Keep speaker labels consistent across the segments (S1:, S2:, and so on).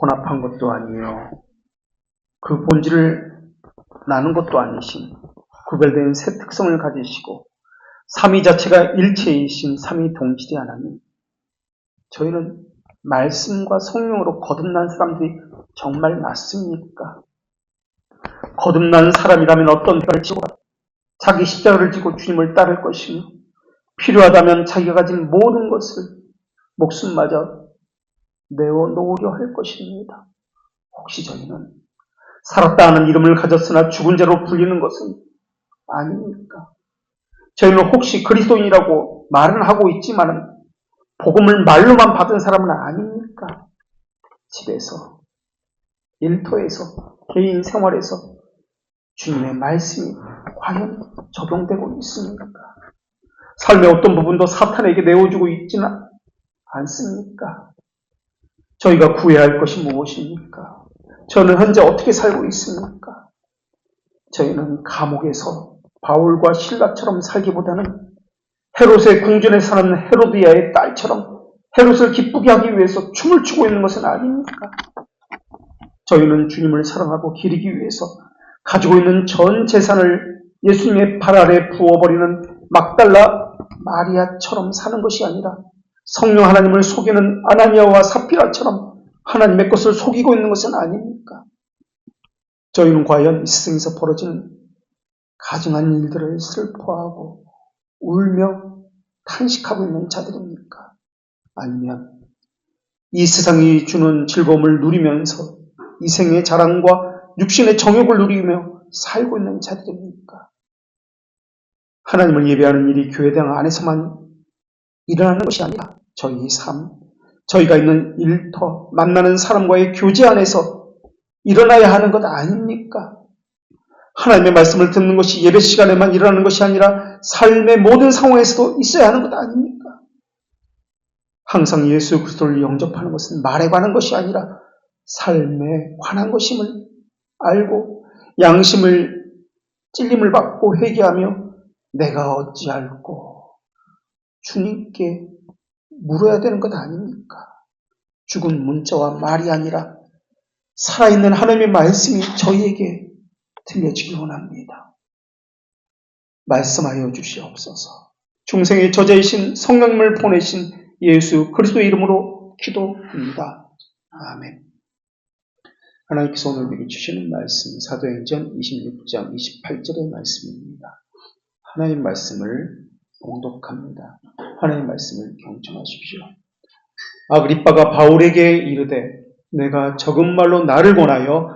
S1: 혼합한 것도 아니요 그 본질을 나눈 것도 아니신 구별된 새 특성을 가지시고 삼위 자체가 일체이신 삼위동질의 하나님, 저희는 말씀과 성령으로 거듭난 사람들이 정말 맞습니까? 거듭난 사람이라면 어떤 대가를 지고 자기 십자가를 지고 주님을 따를 것이며 필요하다면 자기가 가진 모든 것을 목숨마저 내어놓으려 할 것입니다. 혹시 저희는 살았다 하는 이름을 가졌으나 죽은 자로 불리는 것은 아닙니까? 저희는 혹시 그리스도인이라고 말은 하고 있지만 복음을 말로만 받은 사람은 아닙니까? 집에서, 일터에서, 개인 생활에서 주님의 말씀이 과연 적용되고 있습니까? 삶의 어떤 부분도 사탄에게 내어주고 있지는 않습니까? 저희가 구해야 할 것이 무엇입니까? 저는 현재 어떻게 살고 있습니까? 저희는 감옥에서 바울과 실라처럼 살기보다는 헤롯의 궁전에 사는 헤로디아의 딸처럼 헤롯을 기쁘게 하기 위해서 춤을 추고 있는 것은 아닙니까? 저희는 주님을 사랑하고 기리기 위해서 가지고 있는 전 재산을 예수님의 발 아래 부어버리는 막달라 마리아처럼 사는 것이 아니라 성령 하나님을 속이는 아나니아와 사피라처럼 하나님의 것을 속이고 있는 것은 아닙니까? 저희는 과연 이 세상에서 벌어지는 가증한 일들을 슬퍼하고 울며 탄식하고 있는 자들입니까? 아니면 이 세상이 주는 즐거움을 누리면서 이 생의 자랑과 육신의 정욕을 누리며 살고 있는 자들입니까? 하나님을 예배하는 일이 교회당 안에서만 일어나는 것이 아니라 저희의 삶, 저희가 있는 일터, 만나는 사람과의 교제 안에서 일어나야 하는 것 아닙니까? 하나님의 말씀을 듣는 것이 예배 시간에만 일어나는 것이 아니라 삶의 모든 상황에서도 있어야 하는 것 아닙니까? 항상 예수 그리스도를 영접하는 것은 말에 관한 것이 아니라 삶에 관한 것임을 알고 양심을 찔림을 받고 회개하며 내가 어찌할꼬 주님께 물어야 되는 것 아닙니까? 죽은 문자와 말이 아니라 살아있는 하나님의 말씀이 저희에게 들려주기 원합니다. 말씀하여 주시옵소서. 중생의 저자이신 성령님을 보내신 예수 그리스도의 이름으로 기도합니다. 아멘. 하나님께서 오늘 우리에게 주시는 말씀 사도행전 26장 28절의 말씀입니다. 하나님 말씀을 봉독합니다. 하나님 말씀을 경청하십시오. 아그리빠가 바울에게 이르되 내가 적은 말로 나를 권하여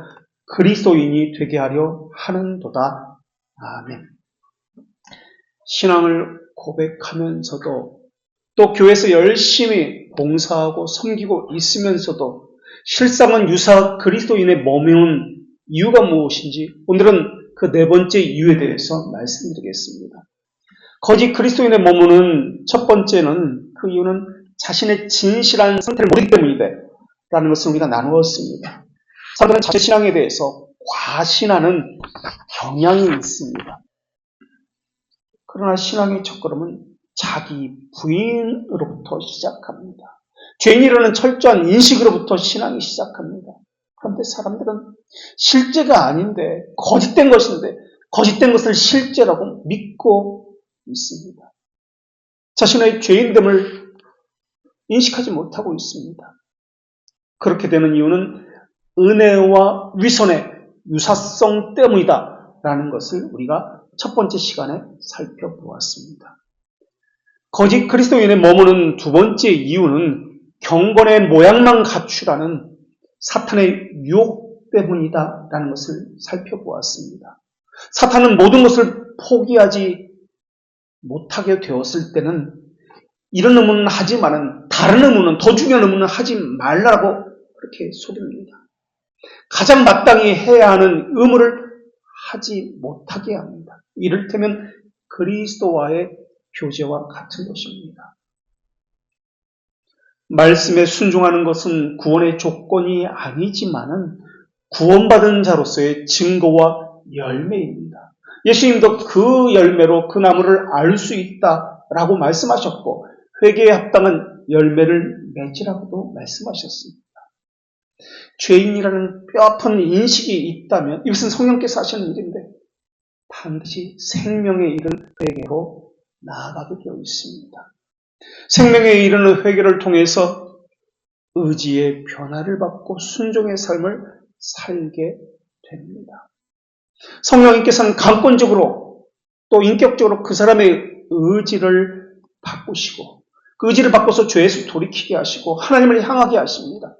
S1: 그리스도인이 되게 하려 하는도다. 아멘. 신앙을 고백하면서도 또 교회에서 열심히 봉사하고 섬기고 있으면서도 실상은 유사 그리스도인에 머무는 이유가 무엇인지 오늘은 그 네 번째 이유에 대해서 말씀드리겠습니다. 거짓 그리스도인에 머무는 첫 번째는 그 이유는 자신의 진실한 상태를 모르기 때문이다 라는 것을 우리가 나누었습니다. 사람들은 자신의 신앙에 대해서 과신하는 경향이 있습니다. 그러나 신앙의 첫걸음은 자기 부인으로부터 시작합니다. 죄인이라는 철저한 인식으로부터 신앙이 시작합니다. 그런데 사람들은 실제가 아닌데 거짓된 것인데 거짓된 것을 실제라고 믿고 있습니다. 자신의 죄인됨을 인식하지 못하고 있습니다. 그렇게 되는 이유는 은혜와 위선의 유사성 때문이다 라는 것을 우리가 첫 번째 시간에 살펴보았습니다. 거짓 그리스도인에 머무는 두 번째 이유는 경건의 모양만 갖추라는 사탄의 유혹 때문이다 라는 것을 살펴보았습니다. 사탄은 모든 것을 포기하지 못하게 되었을 때는 이런 의무는 하지만은 다른 의무는 더 중요한 의무는 하지 말라고 그렇게 소립니다. 가장 마땅히 해야 하는 의무를 하지 못하게 합니다. 이를테면 그리스도와의 교제와 같은 것입니다. 말씀에 순종하는 것은 구원의 조건이 아니지만은 구원받은 자로서의 증거와 열매입니다. 예수님도 그 열매로 그 나무를 알 수 있다라고 말씀하셨고 회개에 합당한 열매를 맺으라고도 말씀하셨습니다. 죄인이라는 뼈아픈 인식이 있다면 이것은 성령께서 하시는 일인데 반드시 생명에 이르는 회개로 나아가게 되어 있습니다. 생명에 이르는 회개를 통해서 의지의 변화를 받고 순종의 삶을 살게 됩니다. 성령님께서는 강권적으로 또 인격적으로 그 사람의 의지를 바꾸시고 그 의지를 바꿔서 죄에서 돌이키게 하시고 하나님을 향하게 하십니다.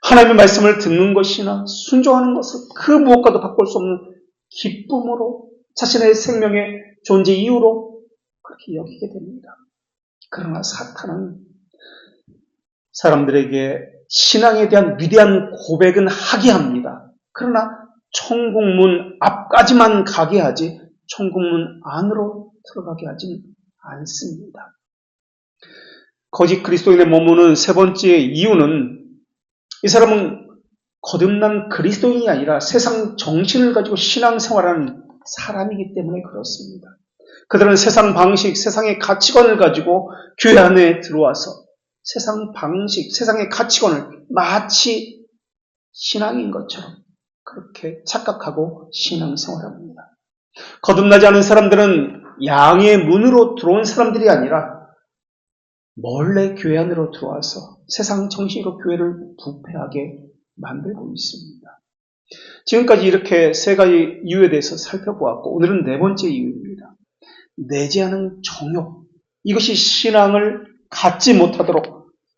S1: 하나님의 말씀을 듣는 것이나 순종하는 것을 그 무엇과도 바꿀 수 없는 기쁨으로 자신의 생명의 존재 이유로 그렇게 여기게 됩니다. 그러나 사탄은 사람들에게 신앙에 대한 위대한 고백은 하게 합니다. 그러나 천국문 앞까지만 가게 하지 천국문 안으로 들어가게 하진 않습니다. 거짓 그리스도인의 머무는 세 번째 이유는 이 사람은 거듭난 그리스도인이 아니라 세상 정신을 가지고 신앙생활하는 사람이기 때문에 그렇습니다. 그들은 세상 방식, 세상의 가치관을 가지고 교회 안에 들어와서 세상 방식, 세상의 가치관을 마치 신앙인 것처럼 그렇게 착각하고 신앙생활합니다. 거듭나지 않은 사람들은 양의 문으로 들어온 사람들이 아니라 몰래 교회 안으로 들어와서 세상 정신으로 교회를 부패하게 만들고 있습니다. 지금까지 이렇게 세 가지 이유에 대해서 살펴보았고 오늘은 네 번째 이유입니다. 내재하는 정욕, 이것이 신앙을 갖지 못하도록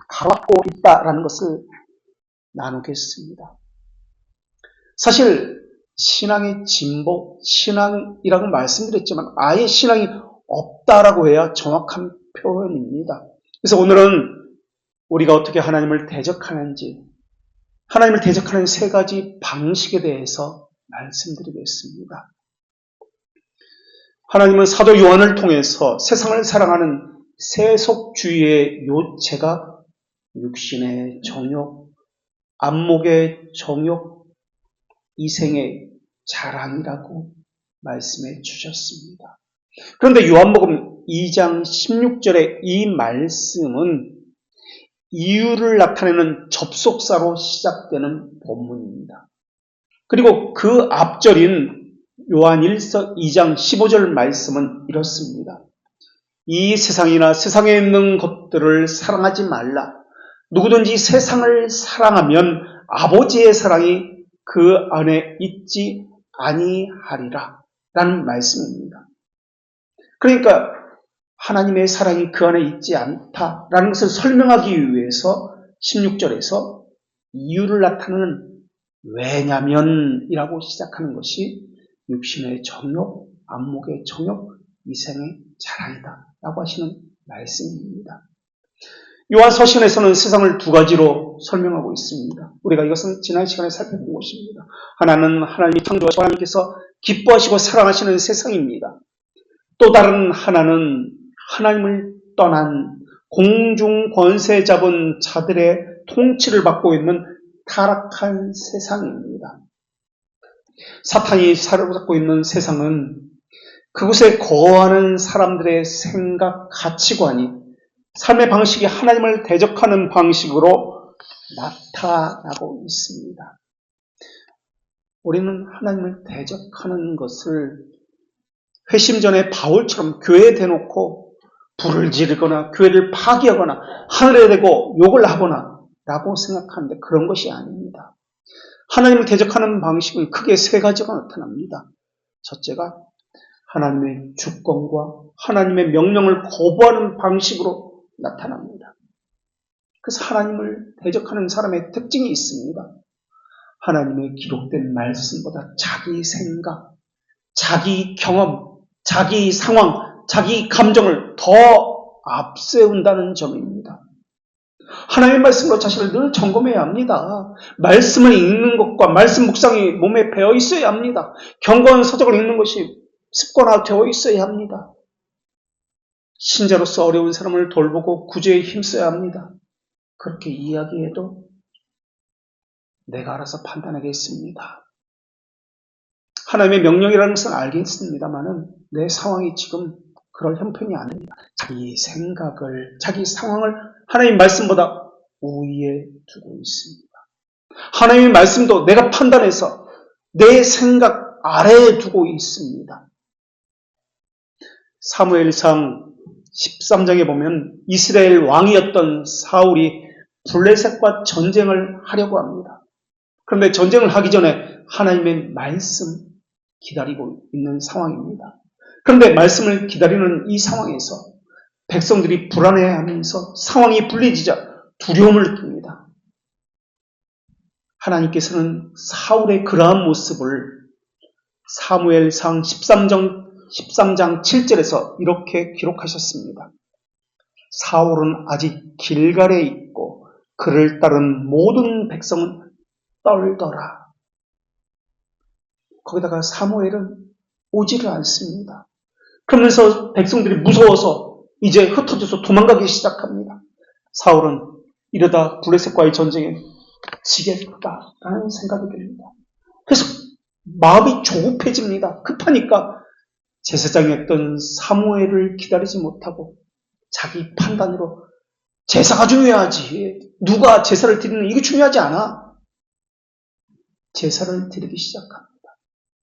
S1: 가로막고 있다라는 것을 나누겠습니다. 사실 신앙의 진보, 신앙이라고 말씀드렸지만 아예 신앙이 없다라고 해야 정확한 표현입니다. 그래서 오늘은 우리가 어떻게 하나님을 대적하는지, 하나님을 대적하는 세 가지 방식에 대해서 말씀드리겠습니다. 하나님은 사도 요한을 통해서 세상을 사랑하는 세속주의의 요체가 육신의 정욕, 안목의 정욕, 이생의 자랑이라고 말씀해 주셨습니다. 그런데 요한복음 2장 16절의 이 말씀은 이유를 나타내는 접속사로 시작되는 본문입니다. 그리고 그 앞절인 요한 1서 2장 15절 말씀은 이렇습니다. 이 세상이나 세상에 있는 것들을 사랑하지 말라. 누구든지 세상을 사랑하면 아버지의 사랑이 그 안에 있지 아니하리라 라는 말씀입니다. 그러니까 하나님의 사랑이 그 안에 있지 않다라는 것을 설명하기 위해서 16절에서 이유를 나타내는 왜냐면이라고 시작하는 것이 육신의 정욕, 안목의 정욕, 이생의 자랑이다 라고 하시는 말씀입니다. 요한 서신에서는 세상을 두 가지로 설명하고 있습니다. 우리가 이것은 지난 시간에 살펴본 것입니다. 하나는 하나님이 창조하신 하나님께서 기뻐하시고 사랑하시는 세상입니다. 또 다른 하나는 하나님을 떠난 공중 권세 잡은 자들의 통치를 받고 있는 타락한 세상입니다. 사탄이 사로잡고 있는 세상은 그곳에 거하는 사람들의 생각, 가치관이 삶의 방식이 하나님을 대적하는 방식으로 나타나고 있습니다. 우리는 하나님을 대적하는 것을 회심 전에 바울처럼 교회에 대놓고 불을 지르거나 교회를 파괴하거나 하늘에 대고 욕을 하거나 라고 생각하는데 그런 것이 아닙니다. 하나님을 대적하는 방식은 크게 세 가지가 나타납니다. 첫째가 하나님의 주권과 하나님의 명령을 거부하는 방식으로 나타납니다. 그래서 하나님을 대적하는 사람의 특징이 있습니다. 하나님의 기록된 말씀보다 자기 생각, 자기 경험, 자기 상황, 자기 감정을 더 앞세운다는 점입니다. 하나님의 말씀으로 자신을 늘 점검해야 합니다. 말씀을 읽는 것과 말씀 묵상이 몸에 배어 있어야 합니다. 경건 서적을 읽는 것이 습관화되어 있어야 합니다. 신자로서 어려운 사람을 돌보고 구제에 힘써야 합니다. 그렇게 이야기해도 내가 알아서 판단하겠습니다. 하나님의 명령이라는 것은 알겠습니다만은 내 상황이 지금 그럴 형편이 아닙니다. 자기 생각을, 자기 상황을 하나님 말씀보다 우위에 두고 있습니다. 하나님의 말씀도 내가 판단해서 내 생각 아래에 두고 있습니다. 사무엘상 13장에 보면 이스라엘 왕이었던 사울이 블레셋과 전쟁을 하려고 합니다. 그런데 전쟁을 하기 전에 하나님의 말씀 기다리고 있는 상황입니다. 그런데 말씀을 기다리는 이 상황에서 백성들이 불안해하면서 상황이 불리해지자 두려움을 느낍니다. 하나님께서는 사울의 그러한 모습을 사무엘상 13장 7절에서 이렇게 기록하셨습니다. 사울은 아직 길갈에 있고 그를 따른 모든 백성은 떨더라. 거기다가 사무엘은 오지를 않습니다. 그러면서 백성들이 무서워서 이제 흩어져서 도망가기 시작합니다. 사울은 이러다 블레셋과의 전쟁에 지겠다라는 생각이 듭니다. 그래서 마음이 조급해집니다. 급하니까 제사장이었던 사무엘을 기다리지 못하고 자기 판단으로 제사가 중요하지. 누가 제사를 드리는 이게 중요하지 않아. 제사를 드리기 시작합니다.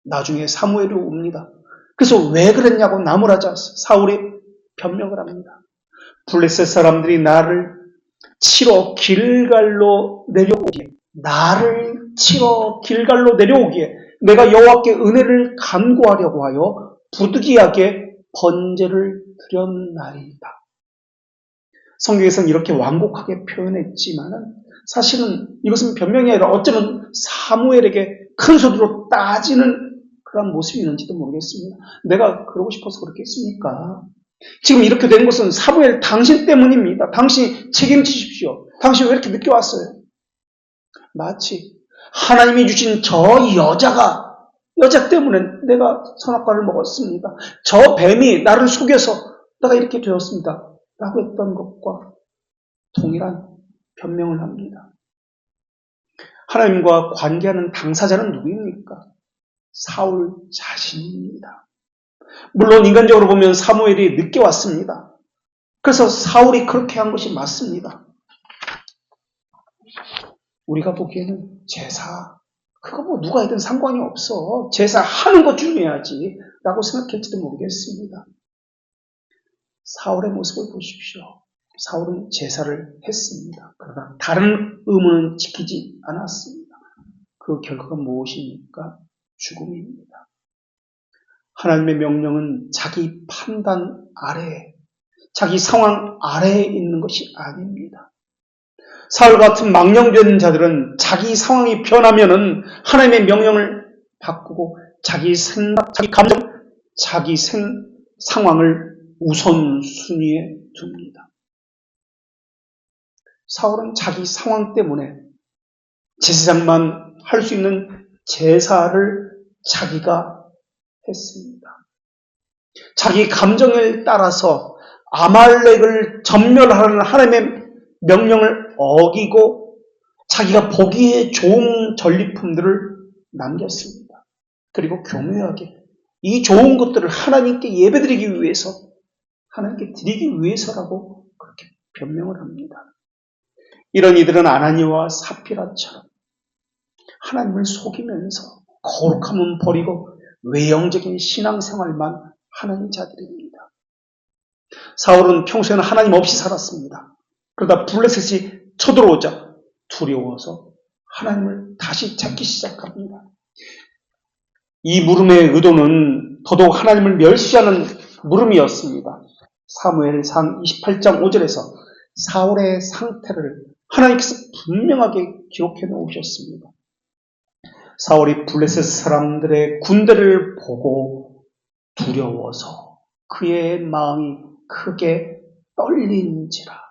S1: 나중에 사무엘이 옵니다. 그래서 왜 그랬냐고 나무라자 사울이 변명을 합니다. 블레셋 사람들이 나를 치러 길갈로 내려오기에 내가 여호와께 은혜를 간구하려고 하여 부득이하게 번제를 드렸나이다. 성경에서는 이렇게 완곡하게 표현했지만 사실은 이것은 변명이 아니라 어쩌면 사무엘에게 큰 소리로 따지는 그런 모습이 있는지도 모르겠습니다. 내가 그러고 싶어서 그렇게 했습니까? 지금 이렇게 된 것은 사무엘 당신 때문입니다. 당신이 책임지십시오. 당신 왜 이렇게 늦게 왔어요? 마치 하나님이 주신 저 여자 때문에 내가 선악과를 먹었습니다. 저 뱀이 나를 속여서 내가 이렇게 되었습니다. 라고 했던 것과 동일한 변명을 합니다. 하나님과 관계하는 당사자는 누구입니까? 사울 자신입니다. 물론 인간적으로 보면 사무엘이 늦게 왔습니다. 그래서 사울이 그렇게 한 것이 맞습니다. 우리가 보기에는 제사, 그거 뭐 누가 하든 상관이 없어. 제사 하는 것 중요하지 라고 생각할지도 모르겠습니다. 사울의 모습을 보십시오. 사울은 제사를 했습니다. 그러나 다른 의무는 지키지 않았습니다. 그 결과가 무엇입니까? 죽음입니다. 하나님의 명령은 자기 판단 아래에, 자기 상황 아래에 있는 것이 아닙니다. 사울 같은 망령된 자들은 자기 상황이 변하면은 하나님의 명령을 바꾸고 자기 생각, 자기 감정, 자기 상황을 우선순위에 둡니다. 사울은 자기 상황 때문에 제사장만 할 수 있는 제사를 자기가 했습니다. 자기 감정에 따라서 아말렉을 전멸하는 하나님의 명령을 어기고 자기가 보기에 좋은 전리품들을 남겼습니다. 그리고 교묘하게 이 좋은 것들을 하나님께 예배드리기 위해서, 하나님께 드리기 위해서라고 그렇게 변명을 합니다. 이런 이들은 아나니와 사피라처럼 하나님을 속이면서 거룩함은 버리고 외형적인 신앙생활만 하는 자들입니다. 사울은 평소에는 하나님 없이 살았습니다. 그러다 블레셋이 쳐들어오자 두려워서 하나님을 다시 찾기 시작합니다. 이 물음의 의도는 더더욱 하나님을 멸시하는 물음이었습니다. 사무엘상 28장 5절에서 사울의 상태를 하나님께서 분명하게 기록해 놓으셨습니다. 사울이 블레셋 사람들의 군대를 보고 두려워서 그의 마음이 크게 떨린지라.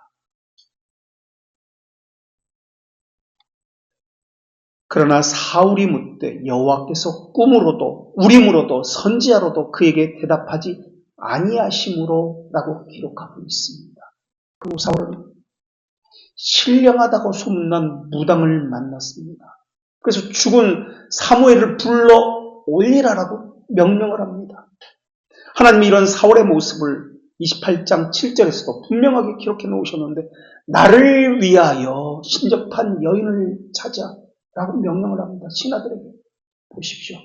S1: 그러나 사울이 묻되 여호와께서 꿈으로도 우림으로도 선지자로도 그에게 대답하지 아니하심으로 라고 기록하고 있습니다. 그리고 사울은 신령하다고 소문난 무당을 만났습니다. 그래서 죽은 사무엘을 불러 올리라라고 명령을 합니다. 하나님이 이런 사울의 모습을 28장 7절에서도 분명하게 기록해 놓으셨는데 나를 위하여 신접한 여인을 찾아 라고 명령을 합니다. 신하들에게. 보십시오.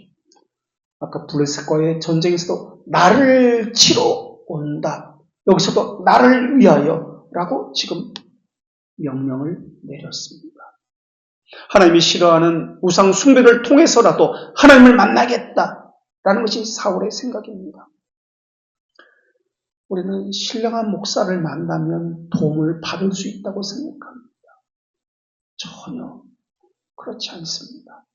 S1: 아까 블레셋과의 전쟁에서도 나를 치러 온다. 여기서도 나를 위하여 라고 지금 명령을 내렸습니다. 하나님이 싫어하는 우상 숭배를 통해서라도 하나님을 만나겠다라는 것이 사울의 생각입니다. 우리는 신령한 목사를 만나면 도움을 받을 수 있다고 생각합니다. 전혀 그렇지 않습니다.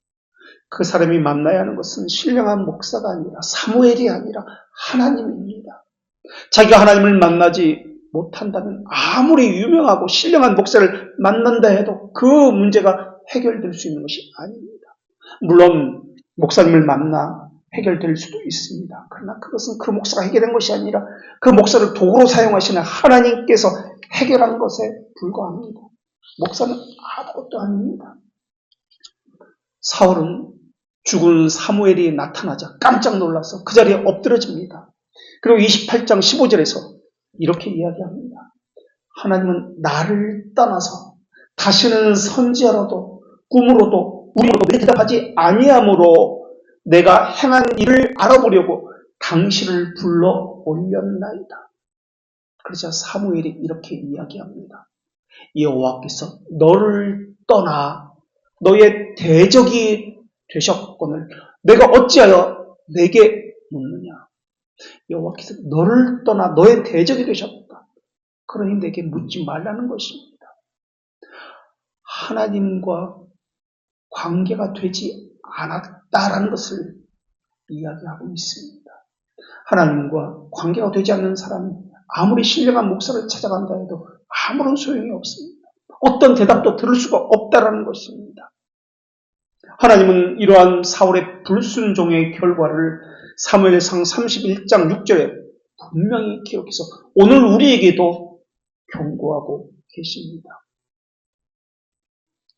S1: 그 사람이 만나야 하는 것은 신령한 목사가 아니라 사무엘이 아니라 하나님입니다. 자기가 하나님을 만나지 못한다면 아무리 유명하고 신령한 목사를 만난다 해도 그 문제가 해결될 수 있는 것이 아닙니다. 물론 목사님을 만나 해결될 수도 있습니다. 그러나 그것은 그 목사가 해결한 것이 아니라 그 목사를 도구로 사용하시는 하나님께서 해결한 것에 불과합니다. 목사는 아무것도 아닙니다. 사울은 죽은 사무엘이 나타나자 깜짝 놀라서 그 자리에 엎드러집니다. 그리고 28장 15절에서 이렇게 이야기합니다. 하나님은 나를 떠나서 다시는 선지자로도 꿈으로도 우리로도 내게 대답하지 아니하므로 내가 행한 일을 알아보려고 당신을 불러 올렸나이다. 그러자 사무엘이 이렇게 이야기합니다. 여호와께서 너를 떠나 너의 대적이 되셨거늘 내가 어찌하여 내게 묻느냐. 여호와께서 너를 떠나 너의 대적이 되셨다. 그러니 내게 묻지 말라는 것입니다. 하나님과 관계가 되지 않았다라는 것을 이야기하고 있습니다. 하나님과 관계가 되지 않는 사람이 아무리 신령한 목사를 찾아간다 해도 아무런 소용이 없습니다. 어떤 대답도 들을 수가 없다라는 것입니다. 하나님은 이러한 사울의 불순종의 결과를 사무엘상 31장 6절에 분명히 기록해서 오늘 우리에게도 경고하고 계십니다.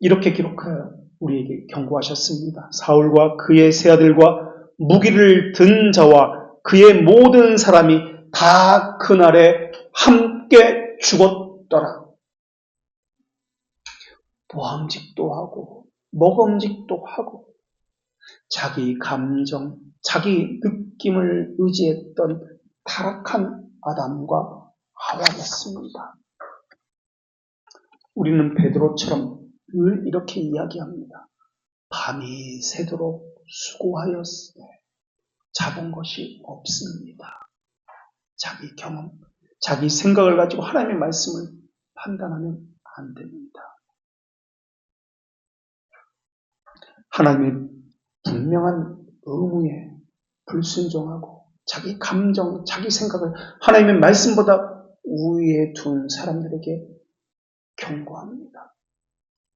S1: 이렇게 기록하여 우리에게 경고하셨습니다. 사울과 그의 세 아들과 무기를 든 자와 그의 모든 사람이 다 그날에 함께 죽었더라. 모함직도 하고 먹음직도 하고 자기 감정, 자기 느낌을 의지했던 타락한 아담과 하와였습니다. 우리는 베드로처럼 늘 이렇게 이야기합니다. 밤이 새도록 수고하였으되 잡은 것이 없습니다. 자기 경험, 자기 생각을 가지고 하나님의 말씀을 판단하면 안 됩니다. 하나님의 분명한 의무에 불순종하고 자기 감정, 자기 생각을 하나님의 말씀보다 우위에 둔 사람들에게 경고합니다.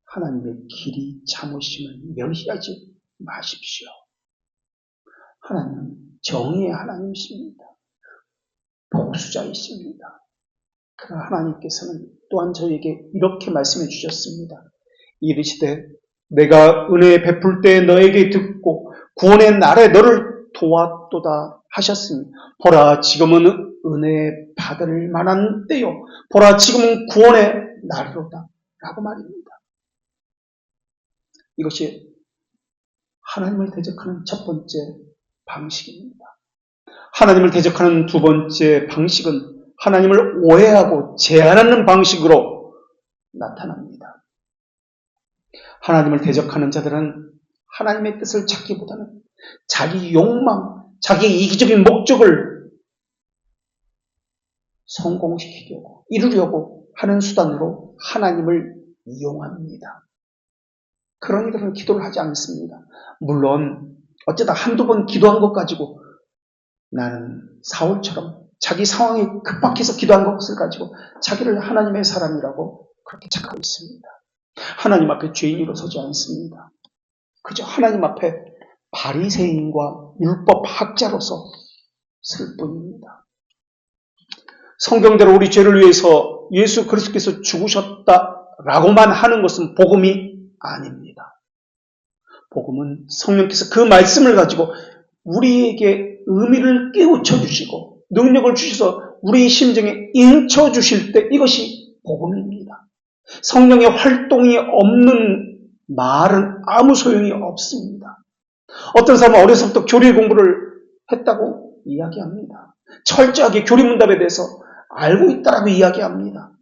S1: 하나님의 길이 참으심을 멸시하지 마십시오. 하나님은 정의의 하나님이십니다. 복수자이십니다. 그러나 하나님께서는 또한 저에게 이렇게 말씀해 주셨습니다. 이르시되 내가 은혜 베풀 때 너에게 듣고 구원의 날에 너를 도왔도다 하셨으니 보라 지금은 은혜 받을 만한 때요 보라 지금은 구원의 날이로다 라고 말입니다. 이것이 하나님을 대적하는 첫 번째 방식입니다. 하나님을 대적하는 두 번째 방식은 하나님을 오해하고 제한하는 방식으로 나타납니다. 하나님을 대적하는 자들은 하나님의 뜻을 찾기보다는 자기 욕망, 자기 이기적인 목적을 성공시키려고, 이루려고 하는 수단으로 하나님을 이용합니다. 그런 이들은 기도를 하지 않습니다. 물론 어쩌다 한두 번 기도한 것 가지고 나는 사울처럼 자기 상황이 급박해서 기도한 것을 가지고 자기를 하나님의 사람이라고 그렇게 착각하고 있습니다. 하나님 앞에 죄인으로 서지 않습니다. 그저 하나님 앞에 바리새인과 율법 학자로서 설 뿐입니다. 성경대로 우리 죄를 위해서 예수 그리스도께서 죽으셨다라고만 하는 것은 복음이 아닙니다. 복음은 성령께서 그 말씀을 가지고 우리에게 의미를 깨우쳐 주시고 능력을 주셔서 우리 심정에 인쳐 주실 때 이것이 복음입니다. 성령의 활동이 없는 말은 아무 소용이 없습니다. 어떤 사람은 어려서부터 교리 공부를 했다고 이야기합니다. 철저하게 교리문답에 대해서 알고 있다라고 이야기합니다.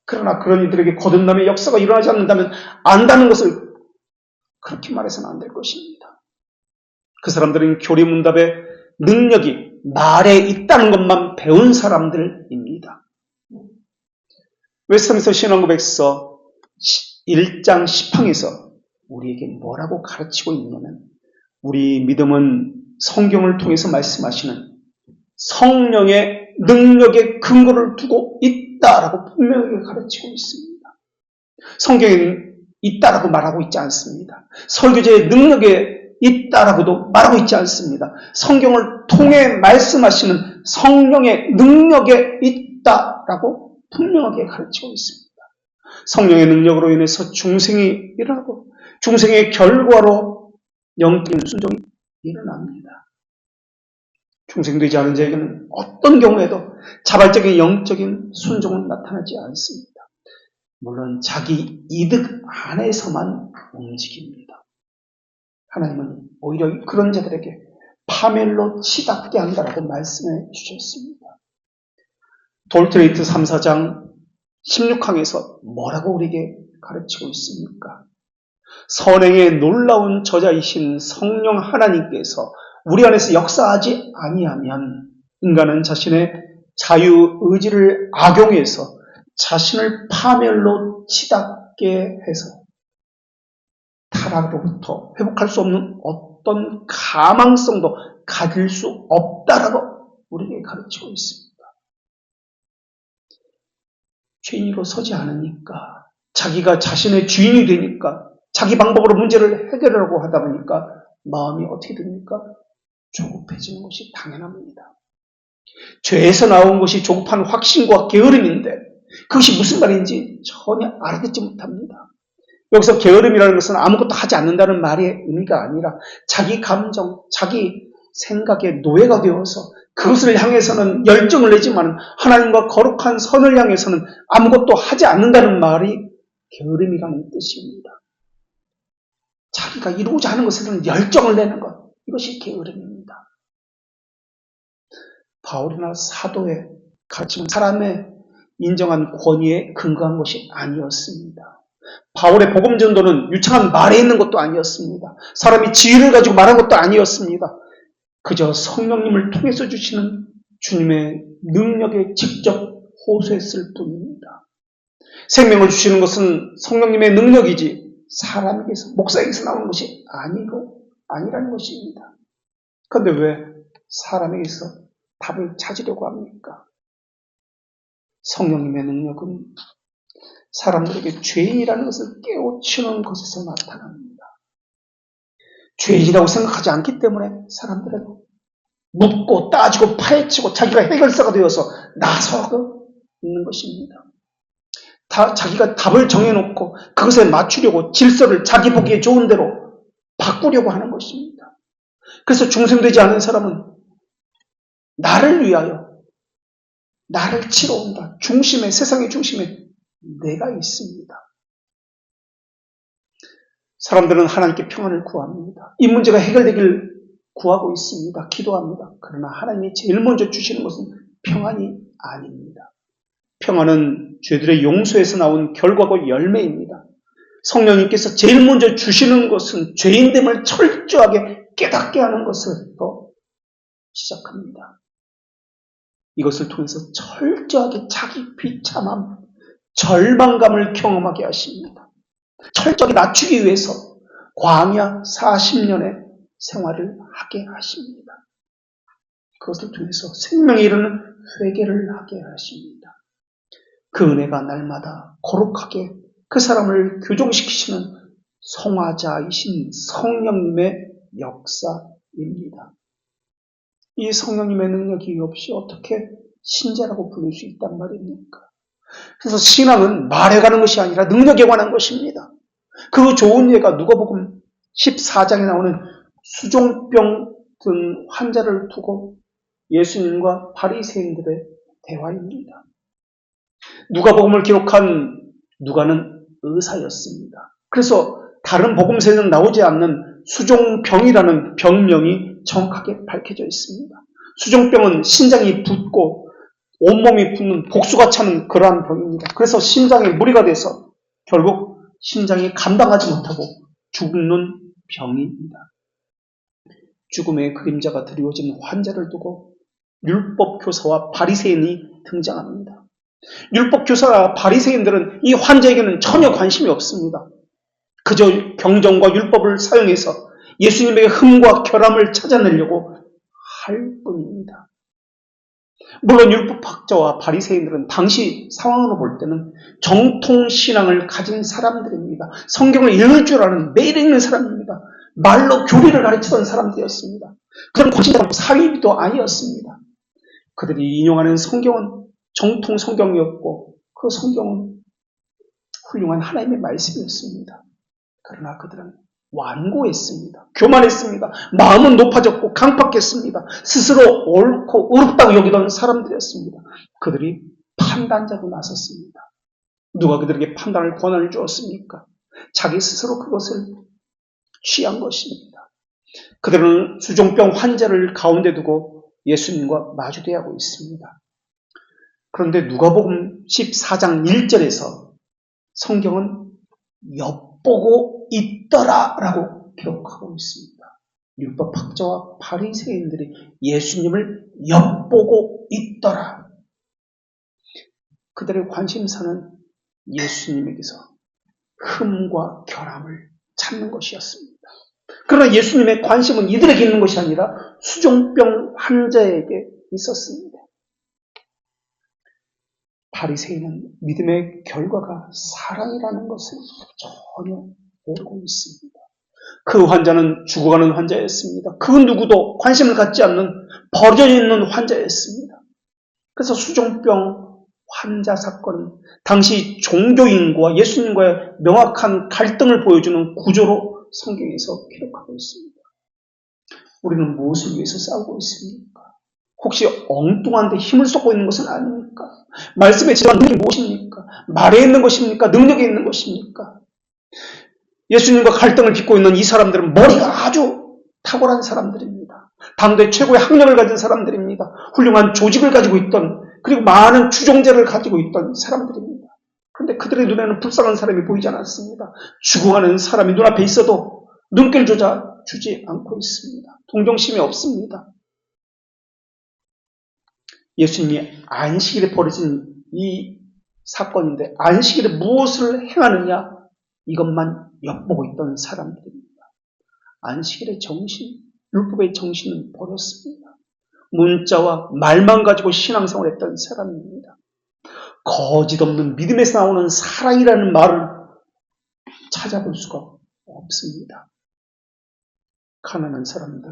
S1: 그러나 그런 이들에게 거듭남의 역사가 일어나지 않는다면 안다는 것을 그렇게 말해서는 안 될 것입니다. 그 사람들은 교리문답의 능력이 말에 있다는 것만 배운 사람들입니다. 웨스트민스터 신앙고백서 1장 10항에서 우리에게 뭐라고 가르치고 있냐면 우리 믿음은 성경을 통해서 말씀하시는 성령의 능력의 근거를 두고 있다라고 분명하게 가르치고 있습니다. 성경에는 있다라고 말하고 있지 않습니다. 설교제의 능력에 있다라고도 말하고 있지 않습니다. 성경을 통해 말씀하시는 성령의 능력에 있다라고 분명하게 가르치고 있습니다. 성령의 능력으로 인해서 중생이 일어나고 중생의 결과로 영적인 순종이 일어납니다. 중생되지 않은 자에게는 어떤 경우에도 자발적인 영적인 순종은 나타나지 않습니다. 물론 자기 이득 안에서만 움직입니다. 하나님은 오히려 그런 자들에게 파멸로 치닫게 한다라고 말씀해 주셨습니다. 돌트레이트 3, 4장 16항에서 뭐라고 우리에게 가르치고 있습니까? 선행의 놀라운 저자이신 성령 하나님께서 우리 안에서 역사하지 아니하면 인간은 자신의 자유의지를 악용해서 자신을 파멸로 치닫게 해서 타락으로부터 회복할 수 없는 어떤 가망성도 가질 수 없다라고 우리에게 가르치고 있습니다. 죄인으로 서지 않으니까 자기가 자신의 주인이 되니까 자기 방법으로 문제를 해결하려고 하다 보니까 마음이 어떻게 됩니까? 조급해지는 것이 당연합니다. 죄에서 나온 것이 조급한 확신과 게으름인데 그것이 무슨 말인지 전혀 알아듣지 못합니다. 여기서 게으름이라는 것은 아무것도 하지 않는다는 말의 의미가 아니라 자기 감정, 자기 생각에 노예가 되어서 그것을 향해서는 열정을 내지만 하나님과 거룩한 선을 향해서는 아무것도 하지 않는다는 말이 게으름이라는 뜻입니다. 자기가 이루고자 하는 것에는 열정을 내는 것, 이것이 게으름입니다. 바울이나 사도의 가르침은 사람의 인정한 권위에 근거한 것이 아니었습니다. 바울의 복음 전도는 유창한 말에 있는 것도 아니었습니다. 사람이 지혜를 가지고 말한 것도 아니었습니다. 그저 성령님을 통해서 주시는 주님의 능력에 직접 호소했을 뿐입니다. 생명을 주시는 것은 성령님의 능력이지 사람에게서, 목사에게서 나오는 것이 아니라는 것입니다. 그런데 왜 사람에게서 답을 찾으려고 합니까? 성령님의 능력은 사람들에게 죄인이라는 것을 깨우치는 것에서 나타납니다. 죄인이라고 생각하지 않기 때문에 사람들은 묻고 따지고 파헤치고 자기가 해결사가 되어서 나서고 있는 것입니다. 자기가 답을 정해놓고 그것에 맞추려고 질서를 자기 보기에 좋은 대로 바꾸려고 하는 것입니다. 그래서 중생되지 않은 사람은 나를 위하여 나를 치러 온다. 중심에, 세상의 중심에 내가 있습니다. 사람들은 하나님께 평안을 구합니다. 이 문제가 해결되길 구하고 있습니다. 기도합니다. 그러나 하나님이 제일 먼저 주시는 것은 평안이 아닙니다. 평안은 죄들의 용서에서 나온 결과고 열매입니다. 성령님께서 제일 먼저 주시는 것은 죄인됨을 철저하게 깨닫게 하는 것부터 시작합니다. 이것을 통해서 철저하게 자기 비참함, 절망감을 경험하게 하십니다. 철저하게 낮추기 위해서 광야 40년의 생활을 하게 하십니다. 그것을 통해서 생명에 이르는 회개를 하게 하십니다. 그 은혜가 날마다 거룩하게 그 사람을 교정시키시는 성화자이신 성령님의 역사입니다. 이 성령님의 능력이 없이 어떻게 신자라고 부를 수 있단 말입니까? 그래서 신앙은 말에 관한 것이 아니라 능력에 관한 것입니다. 그 좋은 예가 누가복음 14장에 나오는 수종병 든 환자를 두고 예수님과 바리새인들의 대화입니다. 누가복음을 기록한 누가는 의사였습니다. 그래서 다른 복음서에는 나오지 않는 수종병이라는 병명이 정확하게 밝혀져 있습니다. 수종병은 심장이 붓고 온몸이 붓는 복수가 차는 그러한 병입니다. 그래서 심장에 무리가 돼서 결국 심장이 감당하지 못하고 죽는 병입니다. 죽음의 그림자가 드리워진 환자를 두고 율법 교사와 바리새인이 등장합니다. 율법 교사와 바리새인들은 이 환자에게는 전혀 관심이 없습니다. 그저 경전과 율법을 사용해서 예수님에게 흠과 결함을 찾아내려고 할 뿐입니다. 물론 율법학자와 바리새인들은 당시 상황으로 볼 때는 정통신앙을 가진 사람들입니다. 성경을 읽을 줄 아는, 매일 읽는 사람입니다. 말로 교리를 가르치던 사람들이었습니다. 그런 고진자도 사위비도 아니었습니다. 그들이 인용하는 성경은 정통 성경이었고 그 성경은 훌륭한 하나님의 말씀이었습니다. 그러나 그들은 완고했습니다. 교만했습니다. 마음은 높아졌고 강팍했습니다. 스스로 옳고 의롭다고 여기던 사람들이었습니다. 그들이 판단자로 나섰습니다. 누가 그들에게 판단할 권한을 주었습니까? 자기 스스로 그것을 취한 것입니다. 그들은 수종병 환자를 가운데 두고 예수님과 마주대하고 있습니다. 그런데 누가복음 14장 1절에서 성경은 엿보고 있더라라고 기록하고 있습니다. 율법학자와 바리새인들이 예수님을 엿보고 있더라. 그들의 관심사는 예수님에게서 흠과 결함을 찾는 것이었습니다. 그러나 예수님의 관심은 이들에게 있는 것이 아니라 수종병 환자에게 있었습니다. 바리새인은 믿음의 결과가 사랑이라는 것을 전혀 모르고 있습니다. 그 환자는 죽어가는 환자였습니다. 그 누구도 관심을 갖지 않는 버려져 있는 환자였습니다. 그래서 수종병 환자 사건은 당시 종교인과 예수님과의 명확한 갈등을 보여주는 구조로 성경에서 기록하고 있습니다. 우리는 무엇을 위해서 싸우고 있습니까? 혹시 엉뚱한 데 힘을 쏟고 있는 것은 아닙니까? 말씀에 지정한 능력이 무엇입니까? 말에 있는 것입니까? 능력에 있는 것입니까? 예수님과 갈등을 빚고 있는 이 사람들은 머리가 아주 탁월한 사람들입니다. 당대 최고의 학력을 가진 사람들입니다. 훌륭한 조직을 가지고 있던, 그리고 많은 추종자를 가지고 있던 사람들입니다. 그런데 그들의 눈에는 불쌍한 사람이 보이지 않았습니다. 죽어가는 사람이 눈앞에 있어도 눈길조차 주지 않고 있습니다. 동정심이 없습니다. 예수님이 안식일에 벌어진 이 사건인데 안식일에 무엇을 행하느냐, 이것만 엿보고 있던 사람들입니다. 안식일의 정신, 율법의 정신은 버렸습니다. 문자와 말만 가지고 신앙생활을 했던 사람입니다. 거짓 없는 믿음에서 나오는 사랑이라는 말을 찾아볼 수가 없습니다. 가난한 사람들,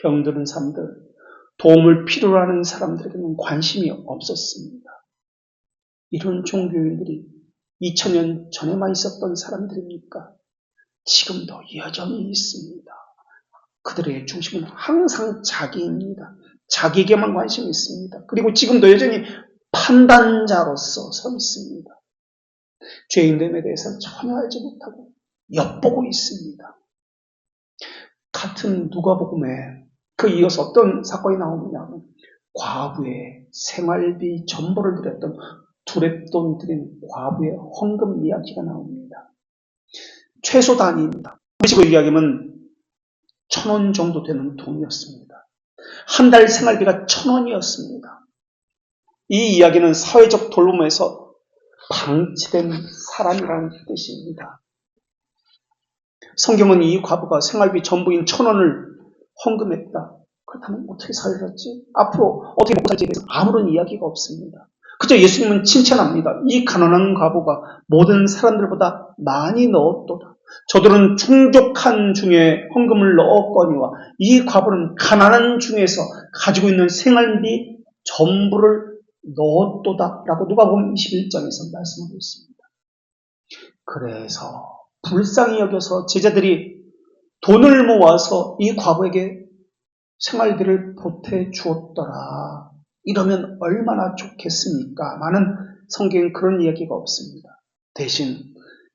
S1: 병드는 사람들, 도움을 필요로 하는 사람들에게는 관심이 없었습니다. 이런 종교인들이 2000년 전에만 있었던 사람들입니까? 지금도 여전히 있습니다. 그들의 중심은 항상 자기입니다. 자기에게만 관심이 있습니다. 그리고 지금도 여전히 판단자로서 서 있습니다. 죄인됨에 대해서 전혀 알지 못하고 엿보고 있습니다. 같은 누가복음에 그 이어서 어떤 사건이 나오느냐면 과부의 생활비 전부를 드렸던 두렙돈 드린 과부의 헌금 이야기가 나옵니다. 최소 단위입니다. 우리식으로 이야기하면 1,000원 정도 되는 돈이었습니다. 한 달 생활비가 1,000원이었습니다. 이 이야기는 사회적 돌봄에서 방치된 사람이라는 뜻입니다. 성경은 이 과부가 생활비 전부인 1,000원을 헌금했다. 그렇다면 어떻게 살았지? 앞으로 어떻게 먹고 살지에 대해서 아무런 이야기가 없습니다. 그저 예수님은 칭찬합니다. 이 가난한 과부가 모든 사람들보다 많이 넣었도다. 저들은 충족한 중에 헌금을 넣었거니와 이 과부는 가난한 중에서 가지고 있는 생활비 전부를 넣었도다 라고 누가복음 21장에서 말씀하고 있습니다. 그래서 불쌍히 여겨서 제자들이 돈을 모아서 이 과부에게 생활비를 보태 주었더라. 이러면 얼마나 좋겠습니까? 많은 성경엔 그런 이야기가 없습니다. 대신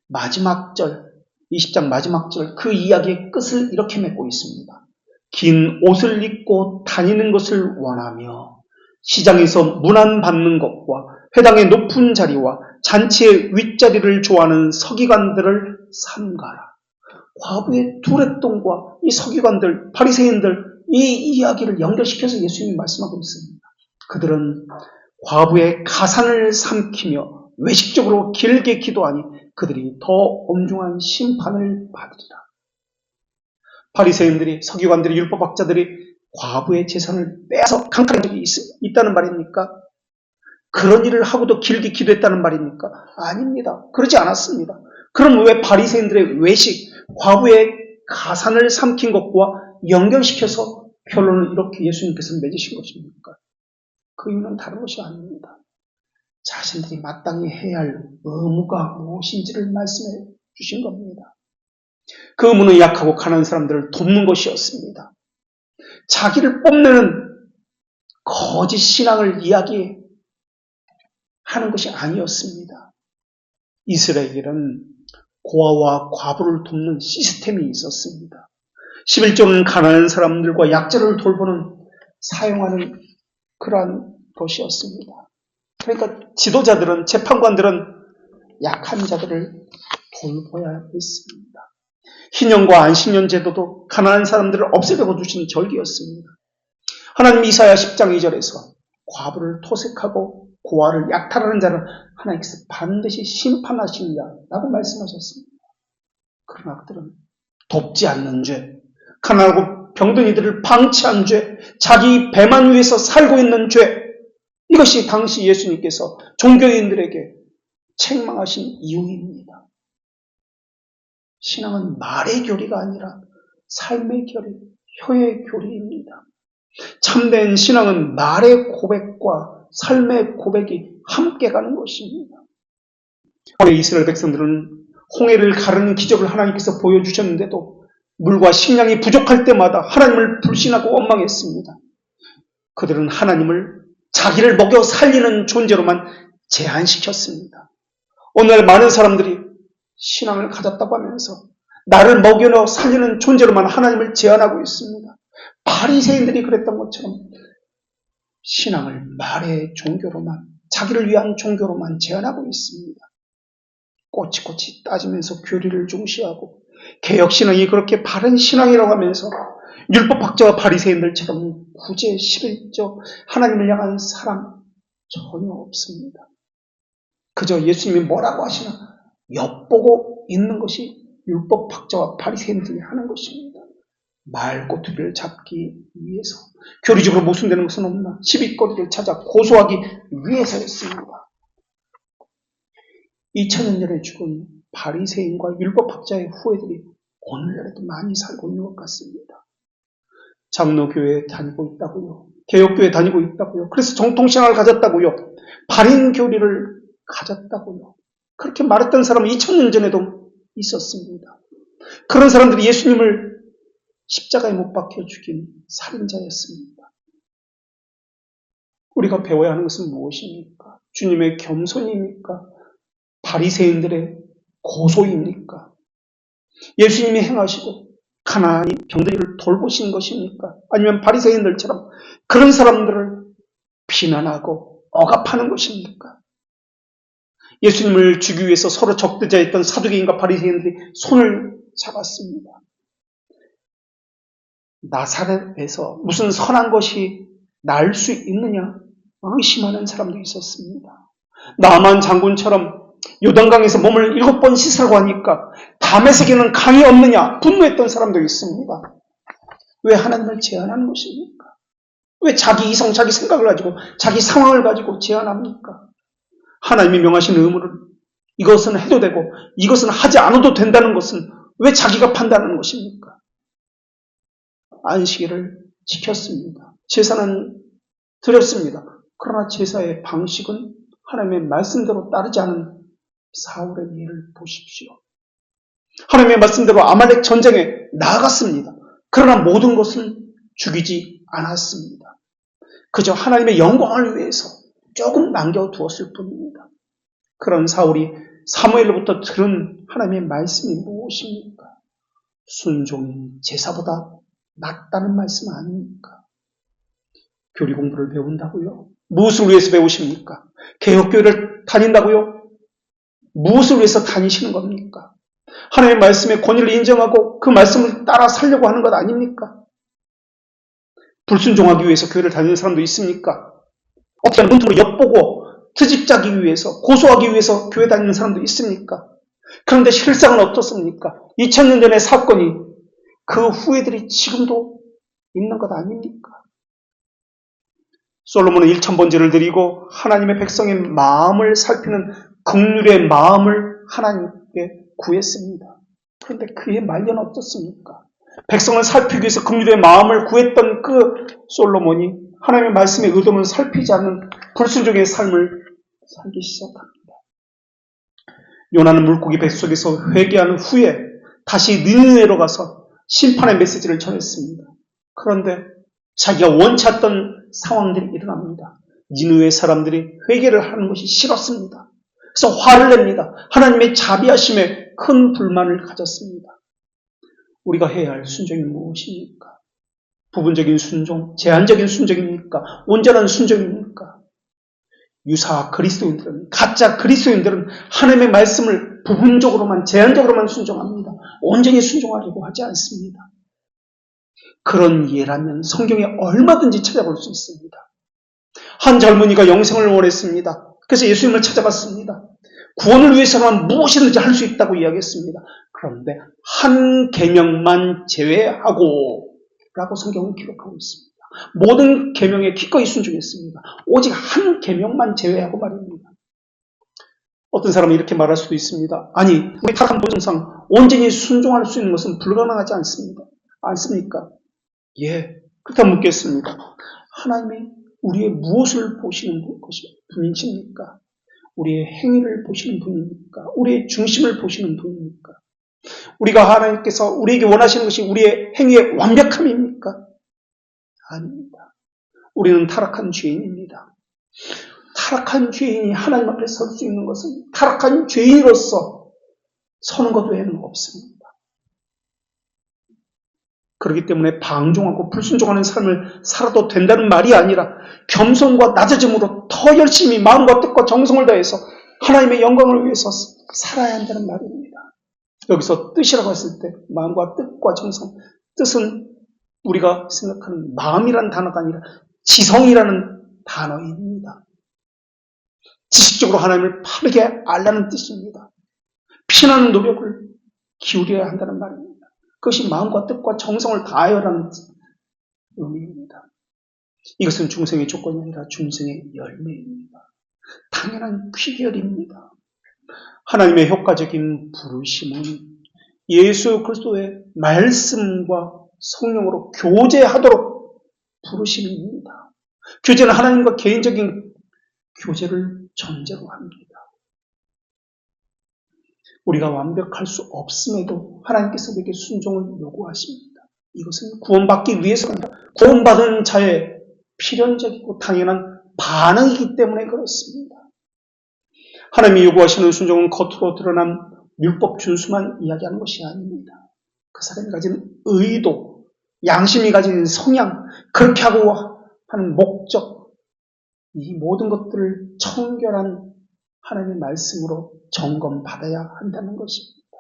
S1: 마지막 절 20장 마지막 절 그 이야기의 끝을 이렇게 맺고 있습니다. 긴 옷을 입고 다니는 것을 원하며 시장에서 문안받는 것과 회당의 높은 자리와 잔치의 윗자리를 좋아하는 서기관들을 삼가라. 과부의 두렛돈과 이 서기관들, 바리새인들 이 이야기를 연결시켜서 예수님이 말씀하고 있습니다. 그들은 과부의 가산을 삼키며 외식적으로 길게 기도하니 그들이 더 엄중한 심판을 받으리라. 바리새인들이, 서기관들이, 율법학자들이 과부의 재산을 빼앗아 강탈한 적이 있다는 말입니까? 그런 일을 하고도 길게 기도했다는 말입니까? 아닙니다. 그러지 않았습니다. 그럼 왜 바리새인들의 외식, 과부의 가산을 삼킨 것과 연결시켜서 결론을 이렇게 예수님께서 맺으신 것입니까? 그 이유는 다른 것이 아닙니다. 자신들이 마땅히 해야 할 의무가 무엇인지를 말씀해 주신 겁니다. 그 의무는 약하고 가난한 사람들을 돕는 것이었습니다. 자기를 뽐내는 거짓 신앙을 이야기하는 것이 아니었습니다. 이스라엘은 고아와 과부를 돕는 시스템이 있었습니다. 11조는 가난한 사람들과 약자를 돌보는, 사용하는 그러한 것이었습니다. 그러니까 지도자들은, 재판관들은 약한 자들을 돌봐야 했습니다. 희년과 안식년 제도도 가난한 사람들을 없애려고 주신 절기였습니다. 하나님 이사야 10장 2절에서 과부를 토색하고 고아를 약탈하는 자를 하나님께서 반드시 심판하시리라고 말씀하셨습니다. 그러나 그들은 돕지 않는 죄, 가난하고 병든 이들을 방치한 죄, 자기 배만 위해서 살고 있는 죄, 이것이 당시 예수님께서 종교인들에게 책망하신 이유입니다. 신앙은 말의 교리가 아니라 삶의 교리, 혀의 교리입니다. 참된 신앙은 말의 고백과 삶의 고백이 함께 가는 것입니다. 이스라엘 백성들은 홍해를 가르는 기적을 하나님께서 보여주셨는데도 물과 식량이 부족할 때마다 하나님을 불신하고 원망했습니다. 그들은 하나님을 자기를 먹여 살리는 존재로만 제한시켰습니다. 오늘 많은 사람들이 신앙을 가졌다고 하면서 나를 먹여 살리는 존재로만 하나님을 제한하고 있습니다. 바리새인들이 그랬던 것처럼 신앙을 말의 종교로만, 자기를 위한 종교로만 제한하고 있습니다. 꼬치꼬치 따지면서 교리를 중시하고 개혁신앙이 그렇게 바른 신앙이라고 하면서 율법학자와 바리새인들처럼 구제 11조 하나님을 향한 사랑 전혀 없습니다. 그저 예수님이 뭐라고 하시나 엿보고 있는 것이 율법학자와 바리새인들이 하는 것입니다. 말꼬투리를 잡기 위해서, 교리적으로 모순되는 것은 없나 시비거리를 찾아 고소하기 위해서였습니다. 2000년 전에 죽은 바리새인과 율법학자의 후예들이 오늘날에도 많이 살고 있는 것 같습니다. 장로교회에 다니고 있다고요. 개혁교회에 다니고 있다고요. 그래서 정통신앙을 가졌다고요. 발인교리를 가졌다고요. 그렇게 말했던 사람은 2000년 전에도 있었습니다. 그런 사람들이 예수님을 십자가에 못 박혀 죽인 살인자였습니다. 우리가 배워야 하는 것은 무엇입니까? 주님의 겸손입니까? 바리새인들의 고소입니까? 예수님이 행하시고 가난한 병들이를 돌보신 것입니까? 아니면 바리새인들처럼 그런 사람들을 비난하고 억압하는 것입니까? 예수님을 주기 위해서 서로 적대자였던 사두개인과 바리새인들이 손을 잡았습니다. 나사렛에서 무슨 선한 것이 날 수 있느냐 의심하는 사람도 있었습니다. 나만 장군처럼 요단강에서 몸을 7번 씻으라고 하니까 다메섹에는 강이 없느냐 분노했던 사람도 있습니다. 왜 하나님을 제한하는 것입니까? 왜 자기 이성, 자기 생각을 가지고 자기 상황을 가지고 제한합니까? 하나님이 명하신 의무를 이것은 해도 되고 이것은 하지 않아도 된다는 것은 왜 자기가 판단하는 것입니까? 안식일을 지켰습니다. 제사는 드렸습니다. 그러나 제사의 방식은 하나님의 말씀대로 따르지 않은 사울의 일을 보십시오. 하나님의 말씀대로 아말렉 전쟁에 나아갔습니다. 그러나 모든 것은 죽이지 않았습니다. 그저 하나님의 영광을 위해서 조금 남겨두었을 뿐입니다. 그런 사울이 사무엘로부터 들은 하나님의 말씀이 무엇입니까? 순종이 제사보다 낫다는 말씀 아닙니까? 교리 공부를 배운다고요? 무엇을 위해서 배우십니까? 개혁교회를 다닌다고요? 무엇을 위해서 다니시는 겁니까? 하나님의 말씀의 권위를 인정하고 그 말씀을 따라 살려고 하는 것 아닙니까? 불순종하기 위해서 교회를 다니는 사람도 있습니까? 어떻게 하면 문틈으로 엿보고 트집짜기 위해서, 고소하기 위해서 교회 다니는 사람도 있습니까? 그런데 실상은 어떻습니까? 2000년 전의 사건이 그 후예들이 지금도 있는 것 아닙니까? 솔로몬은 1000번제를 드리고 하나님의 백성의 마음을 살피는 긍휼의 마음을 하나님께 구했습니다. 그런데 그의 말년은 어떻습니까? 백성을 살피기 위해서 긍휼의 마음을 구했던 그 솔로몬이 하나님의 말씀의 의도를 살피지 않는 불순종의 삶을 살기 시작합니다. 요나는 물고기 뱃속에서 회개한 후에 다시 니느웨로 가서 심판의 메시지를 전했습니다. 그런데 자기가 원치 않던 상황들이 일어납니다. 니느웨 사람들이 회개를 하는 것이 싫었습니다. 그래서 화를 냅니다. 하나님의 자비하심에 큰 불만을 가졌습니다. 우리가 해야 할 순종이 무엇입니까? 부분적인 순종, 제한적인 순종입니까? 온전한 순종입니까? 유사 그리스도인들은, 가짜 그리스도인들은 하나님의 말씀을 부분적으로만, 제한적으로만 순종합니다. 온전히 순종하려고 하지 않습니다. 그런 예라면 성경에 얼마든지 찾아볼 수 있습니다. 한 젊은이가 영생을 원했습니다. 그래서 예수님을 찾아봤습니다. 구원을 위해서만 무엇이든지 할 수 있다고 이야기했습니다. 그런데 한 계명만 제외하고 라고 성경은 기록하고 있습니다. 모든 계명에 기꺼이 순종했습니다. 오직 한 계명만 제외하고 말입니다. 어떤 사람은 이렇게 말할 수도 있습니다. 아니, 우리 타락한 본성상 온전히 순종할 수 있는 것은 불가능하지 않습니까? 예, 그렇다면 묻겠습니다. 하나님이 우리의 무엇을 보시는 분이십니까? 우리의 행위를 보시는 분입니까? 우리의 중심을 보시는 분입니까? 우리가 하나님께서 우리에게 원하시는 것이 우리의 행위의 완벽함입니까? 아닙니다. 우리는 타락한 죄인입니다. 타락한 죄인이 하나님 앞에 설 수 있는 것은 타락한 죄인으로서 서는 것 외에는 없습니다. 그렇기 때문에 방종하고 불순종하는 삶을 살아도 된다는 말이 아니라 겸손과 낮아짐으로 더 열심히 마음과 뜻과 정성을 다해서 하나님의 영광을 위해서 살아야 한다는 말입니다. 여기서 뜻이라고 했을 때 마음과 뜻과 정성, 뜻은 우리가 생각하는 마음이라는 단어가 아니라 지성이라는 단어입니다. 지식적으로 하나님을 바르게 알라는 뜻입니다. 피나는 노력을 기울여야 한다는 말입니다. 그것이 마음과 뜻과 정성을 다하여라는 의미입니다. 이것은 중생의 조건이 아니라 중생의 열매입니다. 당연한 귀결입니다. 하나님의 효과적인 부르심은 예수 그리스도의 말씀과 성령으로 교제하도록 부르심입니다. 교제는 하나님과 개인적인 교제를 전제로 합니다. 우리가 완벽할 수 없음에도 하나님께서 우리에게 순종을 요구하십니다. 이것은 구원받기 위해서가 아니라 구원받은 자의 필연적이고 당연한 반응이기 때문에 그렇습니다. 하나님이 요구하시는 순종은 겉으로 드러난 율법 준수만 이야기하는 것이 아닙니다. 그 사람이 가진 의도, 양심이 가진 성향, 그렇게 하고 하는 목적, 이 모든 것들을 청결한 하나님의 말씀으로 점검받아야 한다는 것입니다.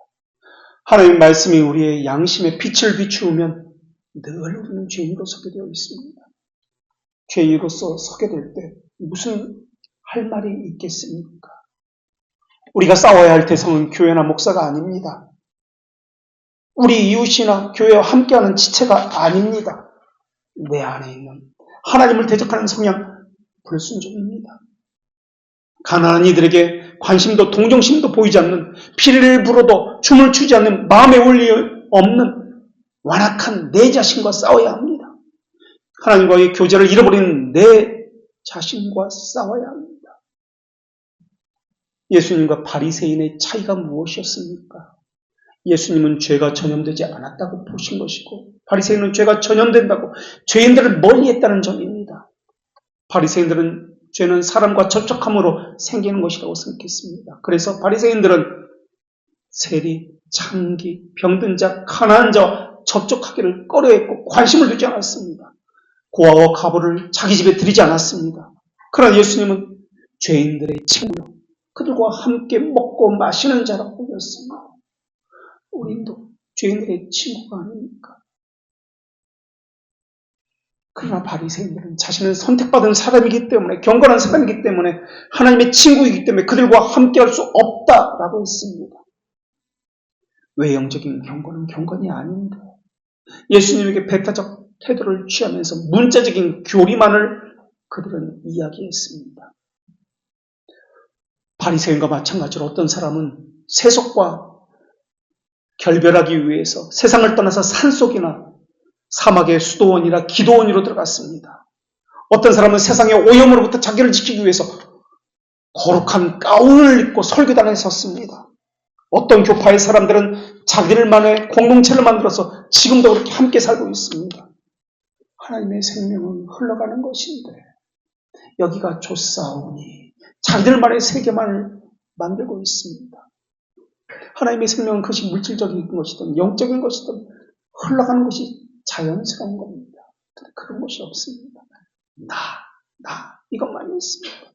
S1: 하나님의 말씀이 우리의 양심에 빛을 비추면 늘 우리는 죄인으로 서게 되어 있습니다. 죄인으로서 서게 될 때 무슨 할 말이 있겠습니까? 우리가 싸워야 할 대상은 교회나 목사가 아닙니다. 우리 이웃이나 교회와 함께하는 지체가 아닙니다. 내 안에 있는 하나님을 대적하는 성향, 불순종입니다. 가난한 이들에게 관심도 동정심도 보이지 않는, 피리를 불어도 춤을 추지 않는, 마음에 원리 없는 완악한 내 자신과 싸워야 합니다. 하나님과의 교제를 잃어버린 내 자신과 싸워야 합니다. 예수님과 바리새인의 차이가 무엇이었습니까? 예수님은 죄가 전염되지 않았다고 보신 것이고 바리새인은 죄가 전염된다고 죄인들을 멀리했다는 점입니다. 바리새인들은 죄는 사람과 접촉함으로 생기는 것이라고 생각했습니다. 그래서 바리새인들은 세리, 창기, 병든 자, 가난한 자 접촉하기를 꺼려했고 관심을 두지 않았습니다. 고아와 과부를 자기 집에 들이지 않았습니다. 그러나 예수님은 죄인들의 친구요, 그들과 함께 먹고 마시는 자라고 여겼습니다. 우리도 죄인들의 친구가 아닙니까? 그러나 바리새인들은 자신은 선택받은 사람이기 때문에, 경건한 사람이기 때문에, 하나님의 친구이기 때문에 그들과 함께할 수 없다라고 했습니다. 외형적인 경건은 경건이 아닌데 예수님에게 배타적 태도를 취하면서 문자적인 교리만을 그들은 이야기했습니다. 바리새인과 마찬가지로 어떤 사람은 세속과 결별하기 위해서 세상을 떠나서 산속이나 사막의 수도원이나 기도원으로 들어갔습니다. 어떤 사람은 세상의 오염으로부터 자기를 지키기 위해서 거룩한 가운을 입고 설교단에 섰습니다. 어떤 교파의 사람들은 자기들만의 공동체를 만들어서 지금도 그렇게 함께 살고 있습니다. 하나님의 생명은 흘러가는 것인데 여기가 좋사오니 자기들만의 세계만을 만들고 있습니다. 하나님의 생명은 그것이 물질적인 것이든 영적인 것이든 흘러가는 것이 자연스러운 겁니다. 그런 것이 없습니다. 나 이것만이 있습니다.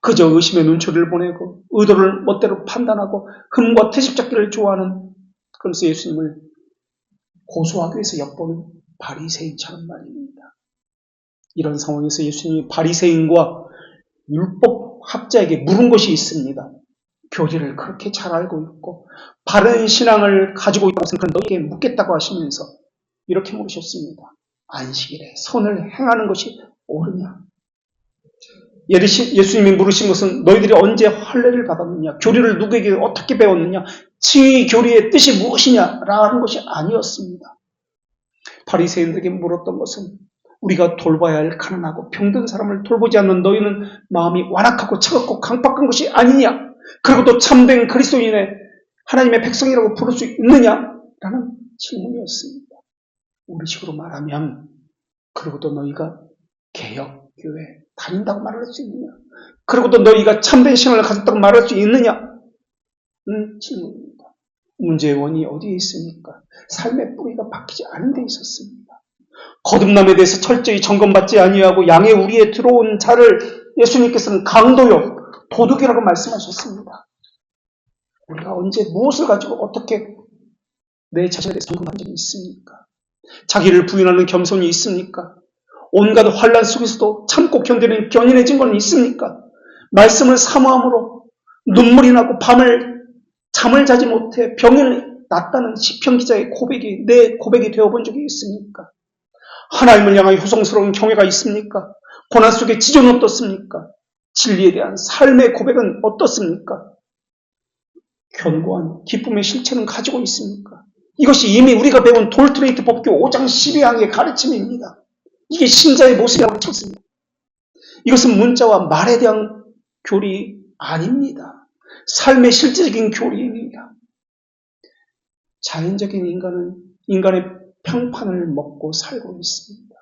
S1: 그저 의심의 눈초리를 보내고 의도를 멋대로 판단하고 흠과 트집 잡기를 좋아하는, 그래서 예수님을 고소하기 위해서 엿보는 바리새인처럼 말입니다. 이런 상황에서 예수님이 바리새인과 율법학자에게 물은 것이 있습니다. 교리를 그렇게 잘 알고 있고 바른 신앙을 가지고 있다고 생각하는 너에게 묻겠다고 하시면서 이렇게 물으셨습니다. 안식일에 선을 행하는 것이 옳으냐? 예수님이 물으신 것은 너희들이 언제 할례를 받았느냐? 교리를 누구에게 어떻게 배웠느냐? 칭의 교리의 뜻이 무엇이냐라는 것이 아니었습니다. 바리새인들에게 물었던 것은 우리가 돌봐야 할 가난하고 병든 사람을 돌보지 않는 너희는 마음이 완악하고 차갑고 강박한 것이 아니냐? 그리고 또 참된 그리스도인의 하나님의 백성이라고 부를 수 있느냐라는 질문이었습니다. 우리식으로 말하면 그리고 또 너희가 개혁교회 다닌다고 말할 수 있느냐? 그리고 또 너희가 참된 신앙을 가졌다고 말할 수 있느냐? 질문입니다. 문제의 원인이 어디에 있습니까? 삶의 뿌리가 박히지 않은 데 있었습니다. 거듭남에 대해서 철저히 점검받지 아니하고 양의 우리에 들어온 자를 예수님께서는 강도요, 도둑이라고 말씀하셨습니다. 우리가 언제 무엇을 가지고 어떻게 내 자신에 대해서 점검한 적이 있습니까? 자기를 부인하는 겸손이 있습니까? 온갖 환난 속에서도 참고 견디는 견인해진 건 있습니까? 말씀을 사모함으로 눈물이 나고 밤을 잠을 자지 못해 병이 났다는 시편 기자의 고백이 내 고백이 되어본 적이 있습니까? 하나님을 향한 효성스러운 경외가 있습니까? 고난 속에 지존은 어떻습니까? 진리에 대한 삶의 고백은 어떻습니까? 견고한 기쁨의 실체는 가지고 있습니까? 이것이 이미 우리가 배운 돌트레이트 법교 5장 12항의 가르침입니다. 이게 신자의 모습이라고 쳤습니다. 이것은 문자와 말에 대한 교리 아닙니다. 삶의 실질적인 교리입니다. 자연적인 인간은 인간의 평판을 먹고 살고 있습니다.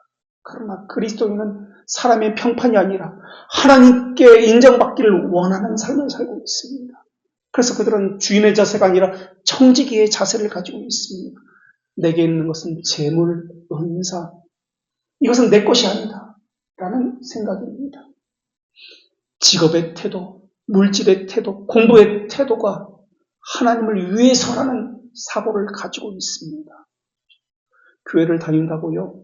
S1: 그러나 그리스도인은 사람의 평판이 아니라 하나님께 인정받기를 원하는 삶을 살고 있습니다. 그래서 그들은 주인의 자세가 아니라 청지기의 자세를 가지고 있습니다. 내게 있는 것은 재물, 은사, 이것은 내 것이 아니다 라는 생각입니다. 직업의 태도, 물질의 태도, 공부의 태도가 하나님을 위해서라는 사고를 가지고 있습니다. 교회를 다닌다고요?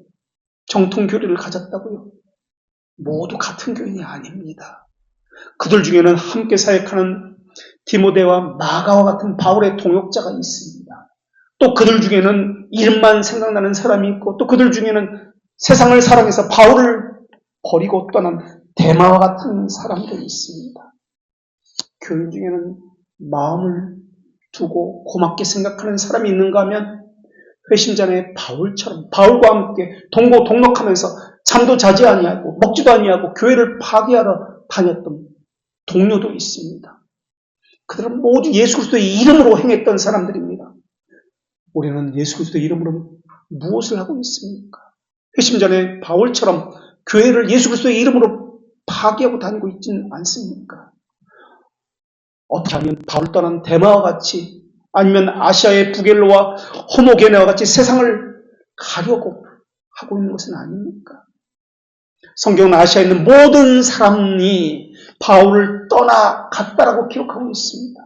S1: 정통교리를 가졌다고요? 모두 같은 교인이 아닙니다. 그들 중에는 함께 사역하는 디모데와 마가와 같은 바울의 동역자가 있습니다. 또 그들 중에는 일만 생각나는 사람이 있고 또 그들 중에는 세상을 사랑해서 바울을 버리고 떠난 데마와 같은 사람들이 있습니다. 교인 중에는 마음을 두고 고맙게 생각하는 사람이 있는가 하면 회심전에 바울처럼 바울과 함께 동고동락하면서 잠도 자지 아니하고 먹지도 아니하고 교회를 파괴하러 다녔던 동료도 있습니다. 그들은 모두 예수 그리스도의 이름으로 행했던 사람들입니다. 우리는 예수 그리스도의 이름으로 무엇을 하고 있습니까? 회심전에 바울처럼 교회를 예수 그리스도의 이름으로 파괴하고 다니고 있지는 않습니까? 어떻게 하면 바울 떠난 데마와 같이 아니면 아시아의 부겔로와 호모게네와 같이 세상을 가려고 하고 있는 것은 아닙니까? 성경은 아시아에 있는 모든 사람이 바울을 떠나갔다라고 기록하고 있습니다.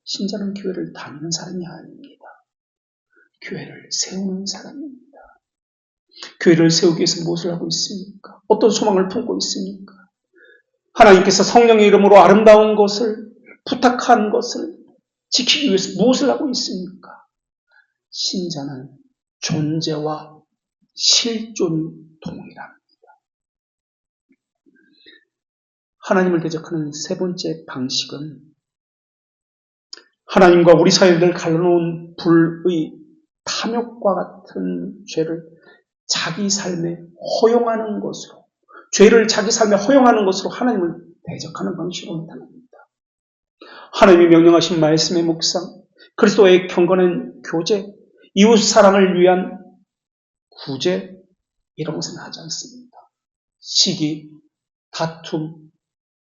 S1: 신자는 교회를 다니는 사람이 아닙니다. 교회를 세우는 사람입니다. 교회를 세우기 위해서 무엇을 하고 있습니까? 어떤 소망을 품고 있습니까? 하나님께서 성령의 이름으로 아름다운 것을 부탁한 것을 지키기 위해서 무엇을 하고 있습니까? 신자는 존재와 실존이 동일합니다. 하나님을 대적하는 세 번째 방식은 하나님과 우리 사이를 갈라놓은 불의 탐욕과 같은 죄를 자기 삶에 허용하는 것으로, 죄를 자기 삶에 허용하는 것으로 하나님을 대적하는 방식으로 나타납니다. 하나님이 명령하신 말씀의 묵상, 그리스도의 경건한 교제, 이웃 사랑을 위한 구제, 이런 것은 하지 않습니다. 시기, 다툼,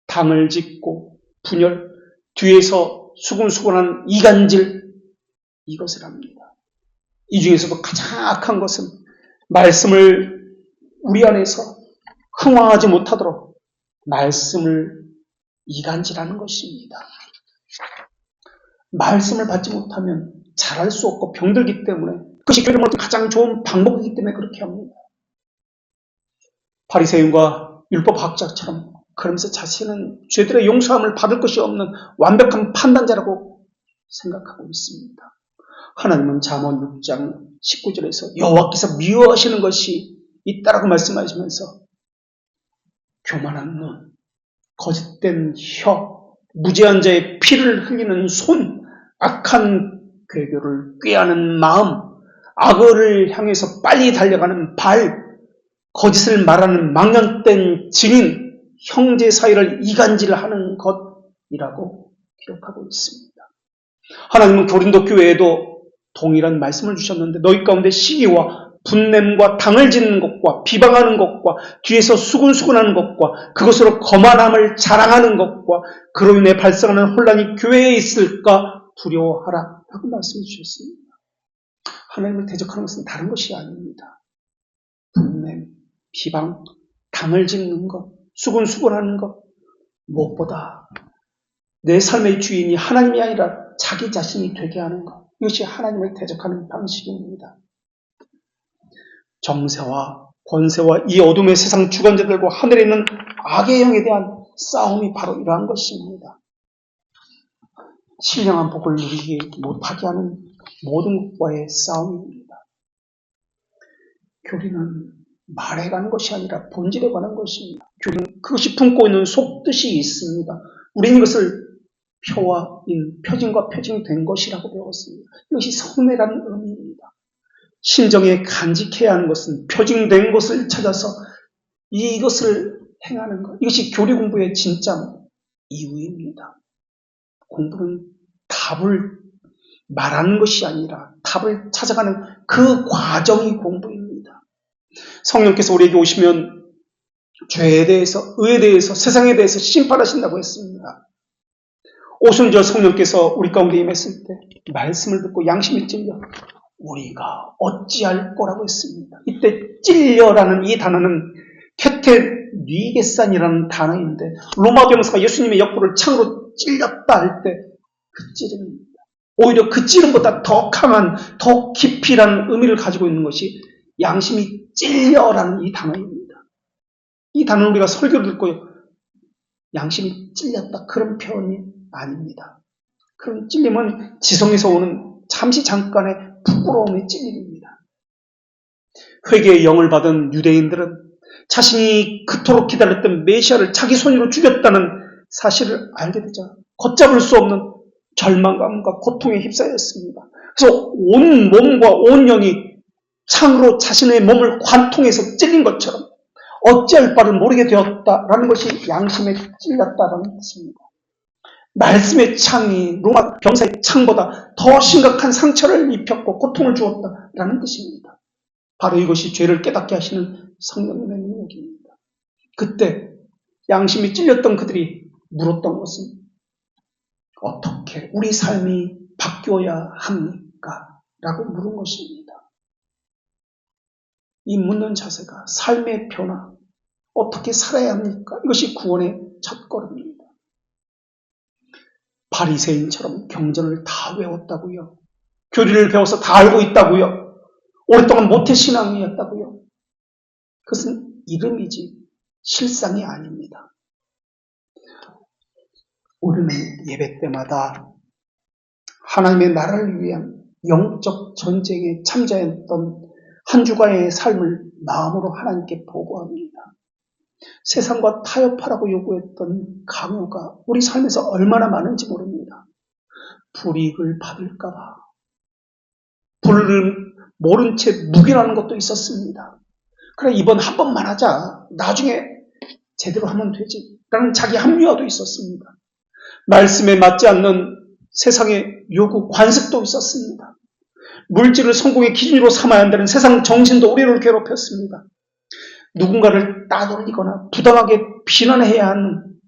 S1: 당을 짓고 분열, 뒤에서 수근수근한 이간질, 이것을 합니다. 이 중에서도 가장 악한 것은 말씀을 우리 안에서 흥황하지 못하도록 말씀을 이간질하는 것입니다. 말씀을 받지 못하면 잘할 수 없고 병들기 때문에, 그것이 교회를 먹는 가장 좋은 방법이기 때문에 그렇게 합니다. 바리새인과 율법학자처럼 그러면서 자신은 죄들의 용서함을 받을 것이 없는 완벽한 판단자라고 생각하고 있습니다. 하나님은 잠언 6장 19절에서 여호와께서 미워하시는 것이 있다라고 말씀하시면서 교만한 눈, 거짓된 혀, 무죄한 자의 피를 흘리는 손, 악한 괴교를 꾀하는 마음, 악어를 향해서 빨리 달려가는 발, 거짓을 말하는 망령된 증인, 형제 사이를 이간질하는 것이라고 기록하고 있습니다. 하나님은 고린도 교회에도 동일한 말씀을 주셨는데 너희 가운데 시기와 분냄과 당을 짓는 것과 비방하는 것과 뒤에서 수근수근하는 것과 그것으로 거만함을 자랑하는 것과 그로 인해 발생하는 혼란이 교회에 있을까 두려워하라 라고 말씀해 주셨습니다. 하나님을 대적하는 것은 다른 것이 아닙니다. 분냄, 비방, 당을 짓는 것, 수근수근하는 것, 무엇보다 내 삶의 주인이 하나님이 아니라 자기 자신이 되게 하는 것, 이것이 하나님을 대적하는 방식입니다. 정세와 권세와 이 어둠의 세상 주관자들과 하늘에 있는 악의 영에 대한 싸움이 바로 이러한 것입니다. 신령한 복을 누리지 못하게 하는 모든 것과의 싸움입니다. 교리는 말에 가는 것이 아니라 본질에 관한 것입니다. 교리는 그것이 품고 있는 속뜻이 있습니다. 우리는 이것을 표와 표징과 표징된 것이라고 배웠습니다. 이것이 성례라는 의미입니다. 심정에 간직해야 하는 것은 표징된 것을 찾아서 이것을 행하는 것. 이것이 교리 공부의 진짜 이유입니다. 공부는 답을 말하는 것이 아니라 답을 찾아가는 그 과정이 공부입니다. 성령께서 우리에게 오시면 죄에 대해서, 의에 대해서, 세상에 대해서 심판하신다고 했습니다. 오순절 성령께서 우리 가운데 임했을 때 말씀을 듣고 양심이 찔려 우리가 어찌할 거라고 했습니다. 이때 찔려라는 이 단어는 케테뉘게산이라는 단어인데 로마 병사가 예수님의 옆구리를 창으로 찔렸다 할 때 그 찌름입니다. 오히려 그 찌름보다 더 강한, 더 깊이라는 의미를 가지고 있는 것이 양심이 찔려라는 이 단어입니다. 이 단어는 우리가 설교를 듣고 양심이 찔렸다 그런 표현이 아닙니다. 그런 찔림은 지성에서 오는 잠시 잠깐의 부끄러움의 찔림입니다. 회개의 영을 받은 유대인들은 자신이 그토록 기다렸던 메시아를 자기 손으로 죽였다는 사실을 알게 되자 걷잡을 수 없는 절망감과 고통에 휩싸였습니다. 그래서 온 몸과 온 영이 창으로 자신의 몸을 관통해서 찔린 것처럼 어찌할 바를 모르게 되었다라는 것이 양심에 찔렸다라는 뜻입니다. 말씀의 창이 로마 병사의 창보다 더 심각한 상처를 입혔고 고통을 주었다라는 뜻입니다. 바로 이것이 죄를 깨닫게 하시는 성령님의 능력입니다. 그때 양심이 찔렸던 그들이 물었던 것은 어떻게 우리 삶이 바뀌어야 합니까? 라고 물은 것입니다. 이 묻는 자세가 삶의 변화, 어떻게 살아야 합니까? 이것이 구원의 첫걸음입니다. 바리새인처럼 경전을 다 외웠다고요? 교리를 배워서 다 알고 있다고요? 오랫동안 모태신앙이었다고요? 그것은 이름이지 실상이 아닙니다. 우리는 예배 때마다 하나님의 나라를 위한 영적 전쟁에 참전했던 한 주간의 삶을 마음으로 하나님께 보고합니다. 세상과 타협하라고 요구했던 강요가 우리 삶에서 얼마나 많은지 모릅니다. 불이익을 받을까봐 불을 모른 채 묵인하는 것도 있었습니다. 그래, 이번 한 번만 하자. 나중에 제대로 하면 되지. 라는 자기 합리화도 있었습니다. 말씀에 맞지 않는 세상의 요구, 관습도 있었습니다. 물질을 성공의 기준으로 삼아야 한다는 세상 정신도 우리를 괴롭혔습니다. 누군가를 따돌리거나 부당하게 비난해야 하는,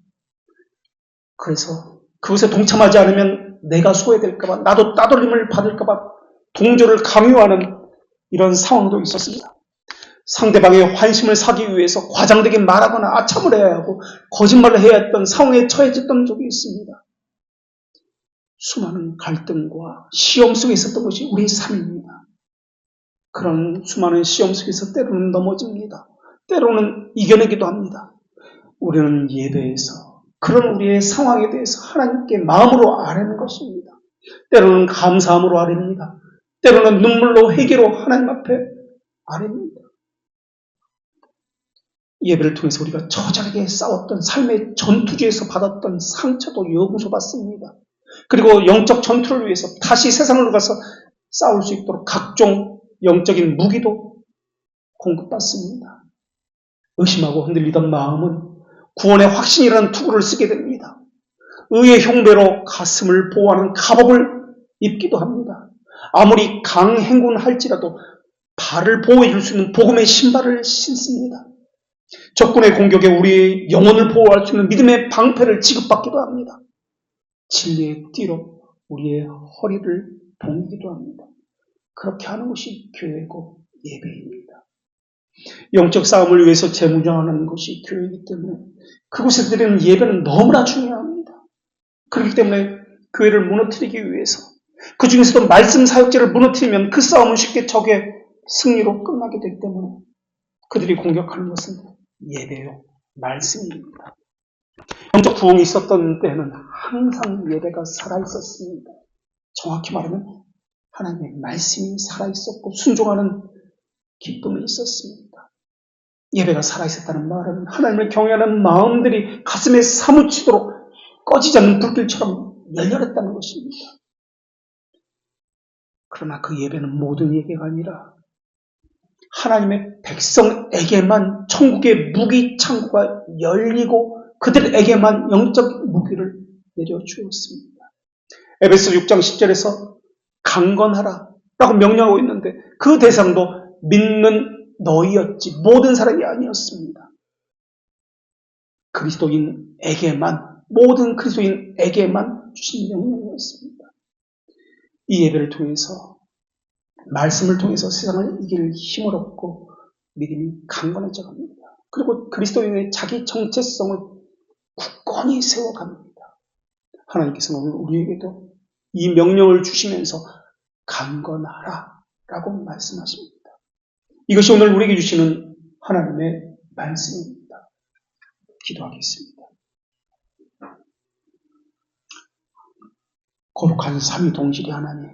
S1: 그래서 그것에 동참하지 않으면 내가 소외될까봐, 나도 따돌림을 받을까봐 동조를 강요하는 이런 상황도 있었습니다. 상대방의 환심을 사기 위해서 과장되게 말하거나 아첨을 해야 하고 거짓말을 해야 했던 상황에 처해졌던 적이 있습니다. 수많은 갈등과 시험 속에 있었던 것이 우리의 삶입니다. 그런 수많은 시험 속에서 때로는 넘어집니다. 때로는 이겨내기도 합니다. 우리는 예배에서 그런 우리의 상황에 대해서 하나님께 마음으로 아뢰는 것입니다. 때로는 감사함으로 아뢰입니다. 때로는 눈물로 회개로 하나님 앞에 아뢰입니다. 예배를 통해서 우리가 처절하게 싸웠던 삶의 전투지에서 받았던 상처도 용서받습니다. 그리고 영적 전투를 위해서 다시 세상으로 가서 싸울 수 있도록 각종 영적인 무기도 공급받습니다. 의심하고 흔들리던 마음은 구원의 확신이라는 투구를 쓰게 됩니다. 의의 흉배로 가슴을 보호하는 갑옷을 입기도 합니다. 아무리 강행군할지라도 발을 보호해 줄 수 있는 복음의 신발을 신습니다. 적군의 공격에 우리의 영혼을 보호할 수 있는 믿음의 방패를 지급받기도 합니다. 진리의 띠로 우리의 허리를 동이기도 합니다. 그렇게 하는 것이 교회고 예배입니다. 영적 싸움을 위해서 재무장하는 것이 교회이기 때문에 그곳에 드리는 예배는 너무나 중요합니다. 그렇기 때문에 교회를 무너뜨리기 위해서, 그 중에서도 말씀 사역자를 무너뜨리면 그 싸움은 쉽게 적의 승리로 끝나게 되기 때문에 그들이 공격하는 것은 예배요, 말씀입니다. 영적 부흥이 있었던 때는 항상 예배가 살아있었습니다. 정확히 말하면 하나님의 말씀이 살아있었고 순종하는 기쁨이 있었습니다. 예배가 살아있었다는 말은 하나님을 경외하는 마음들이 가슴에 사무치도록 꺼지지 않는 불길처럼 열렬했다는 것입니다. 그러나 그 예배는 모든 예배가 아니라 하나님의 백성에게만 천국의 무기 창고가 열리고 그들에게만 영적 무기를 내려주었습니다. 에베소 6장 10절에서 강건하라 라고 명령하고 있는데 그 대상도 믿는 너희였지 모든 사람이 아니었습니다. 그리스도인에게만, 모든 그리스도인에게만 주신 명령이었습니다. 이 예배를 통해서, 말씀을 통해서 세상을 이길 힘을 얻고 믿음이 강건해져 갑니다. 그리고 그리스도인의 자기 정체성을 굳건히 세워갑니다. 하나님께서는 오늘 우리에게도 이 명령을 주시면서 강건하라 라고 말씀하십니다. 이것이 오늘 우리에게 주시는 하나님의 말씀입니다. 기도하겠습니다. 거룩한 삼위동실의 하나님,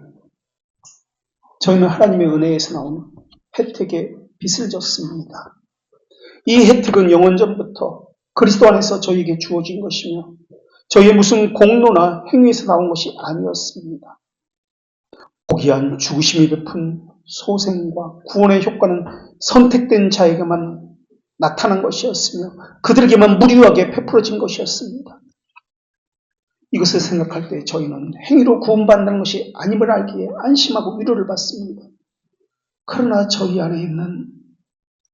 S1: 저희는 하나님의 은혜에서 나오는 혜택에 빚을 졌습니다. 이 혜택은 영원전부터 그리스도 안에서 저희에게 주어진 것이며 저희의 무슨 공로나 행위에서 나온 것이 아니었습니다. 고귀한 죽으심이 베푼 소생과 구원의 효과는 선택된 자에게만 나타난 것이었으며 그들에게만 무료하게 베풀어진 것이었습니다. 이것을 생각할 때 저희는 행위로 구원받는 것이 아님을 알기에 안심하고 위로를 받습니다. 그러나 저희 안에 있는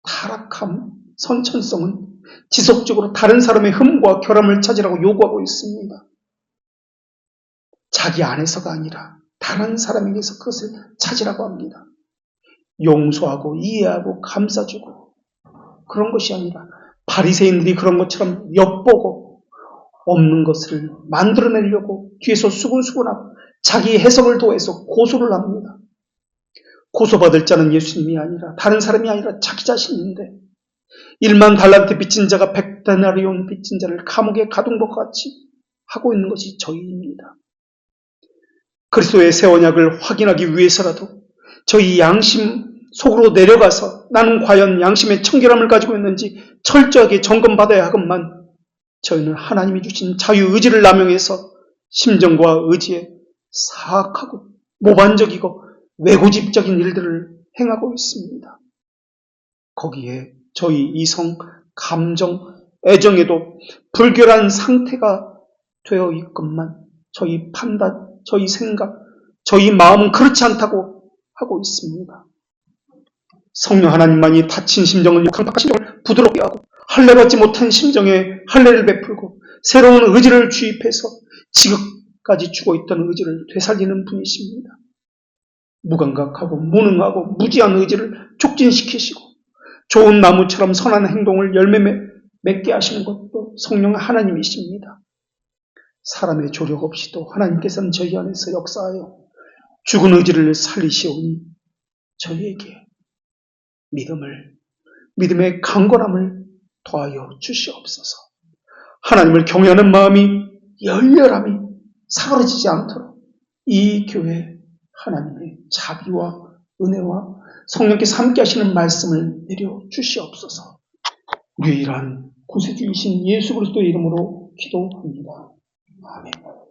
S1: 타락함, 선천성은 지속적으로 다른 사람의 흠과 결함을 찾으라고 요구하고 있습니다. 자기 안에서가 아니라 다른 사람에게서 그것을 찾으라고 합니다. 용서하고 이해하고 감싸주고 그런 것이 아니라 바리새인들이 그런 것처럼 엿보고 없는 것을 만들어내려고 뒤에서 수근수근하고 자기 해석을 더해서 고소를 합니다. 고소받을 자는 예수님이 아니라 다른 사람이 아니라 자기 자신인데 1만 달란트 빚진 자가 100데나리온 빚진 자를 감옥에 가둔 것 같이 하고 있는 것이 저희입니다. 그리스도의 새 언약을 확인하기 위해서라도 저희 양심 속으로 내려가서 나는 과연 양심의 청결함을 가지고 있는지 철저하게 점검받아야 하건만 저희는 하나님이 주신 자유의지를 남용해서 심정과 의지에 사악하고 모반적이고 외고집적인 일들을 행하고 있습니다. 거기에 저희 이성, 감정, 애정에도 불결한 상태가 되어 있건만 저희 판단, 저희 생각, 저희 마음은 그렇지 않다고 하고 있습니다. 성령 하나님만이 다친 심정을 강팍한 심정을 부드럽게 하고 할례받지 못한 심정에 할례를 베풀고 새로운 의지를 주입해서 지극까지 죽어 있던 의지를 되살리는 분이십니다. 무감각하고 무능하고 무지한 의지를 촉진시키시고 좋은 나무처럼 선한 행동을 열매 맺게 하시는 것도 성령 하나님이십니다. 사람의 조력 없이도 하나님께서는 저희 안에서 역사하여 죽은 의지를 살리시오니 저희에게 믿음의 강건함을 더하여 주시옵소서. 하나님을 경외하는 마음이 열렬함이 사그러지지 않도록 이 교회 하나님의 자비와 은혜와 성령께서 함께 하시는 말씀을 내려 주시옵소서. 유일한 구세주이신 예수 그리스도의 이름으로 기도합니다. 아멘.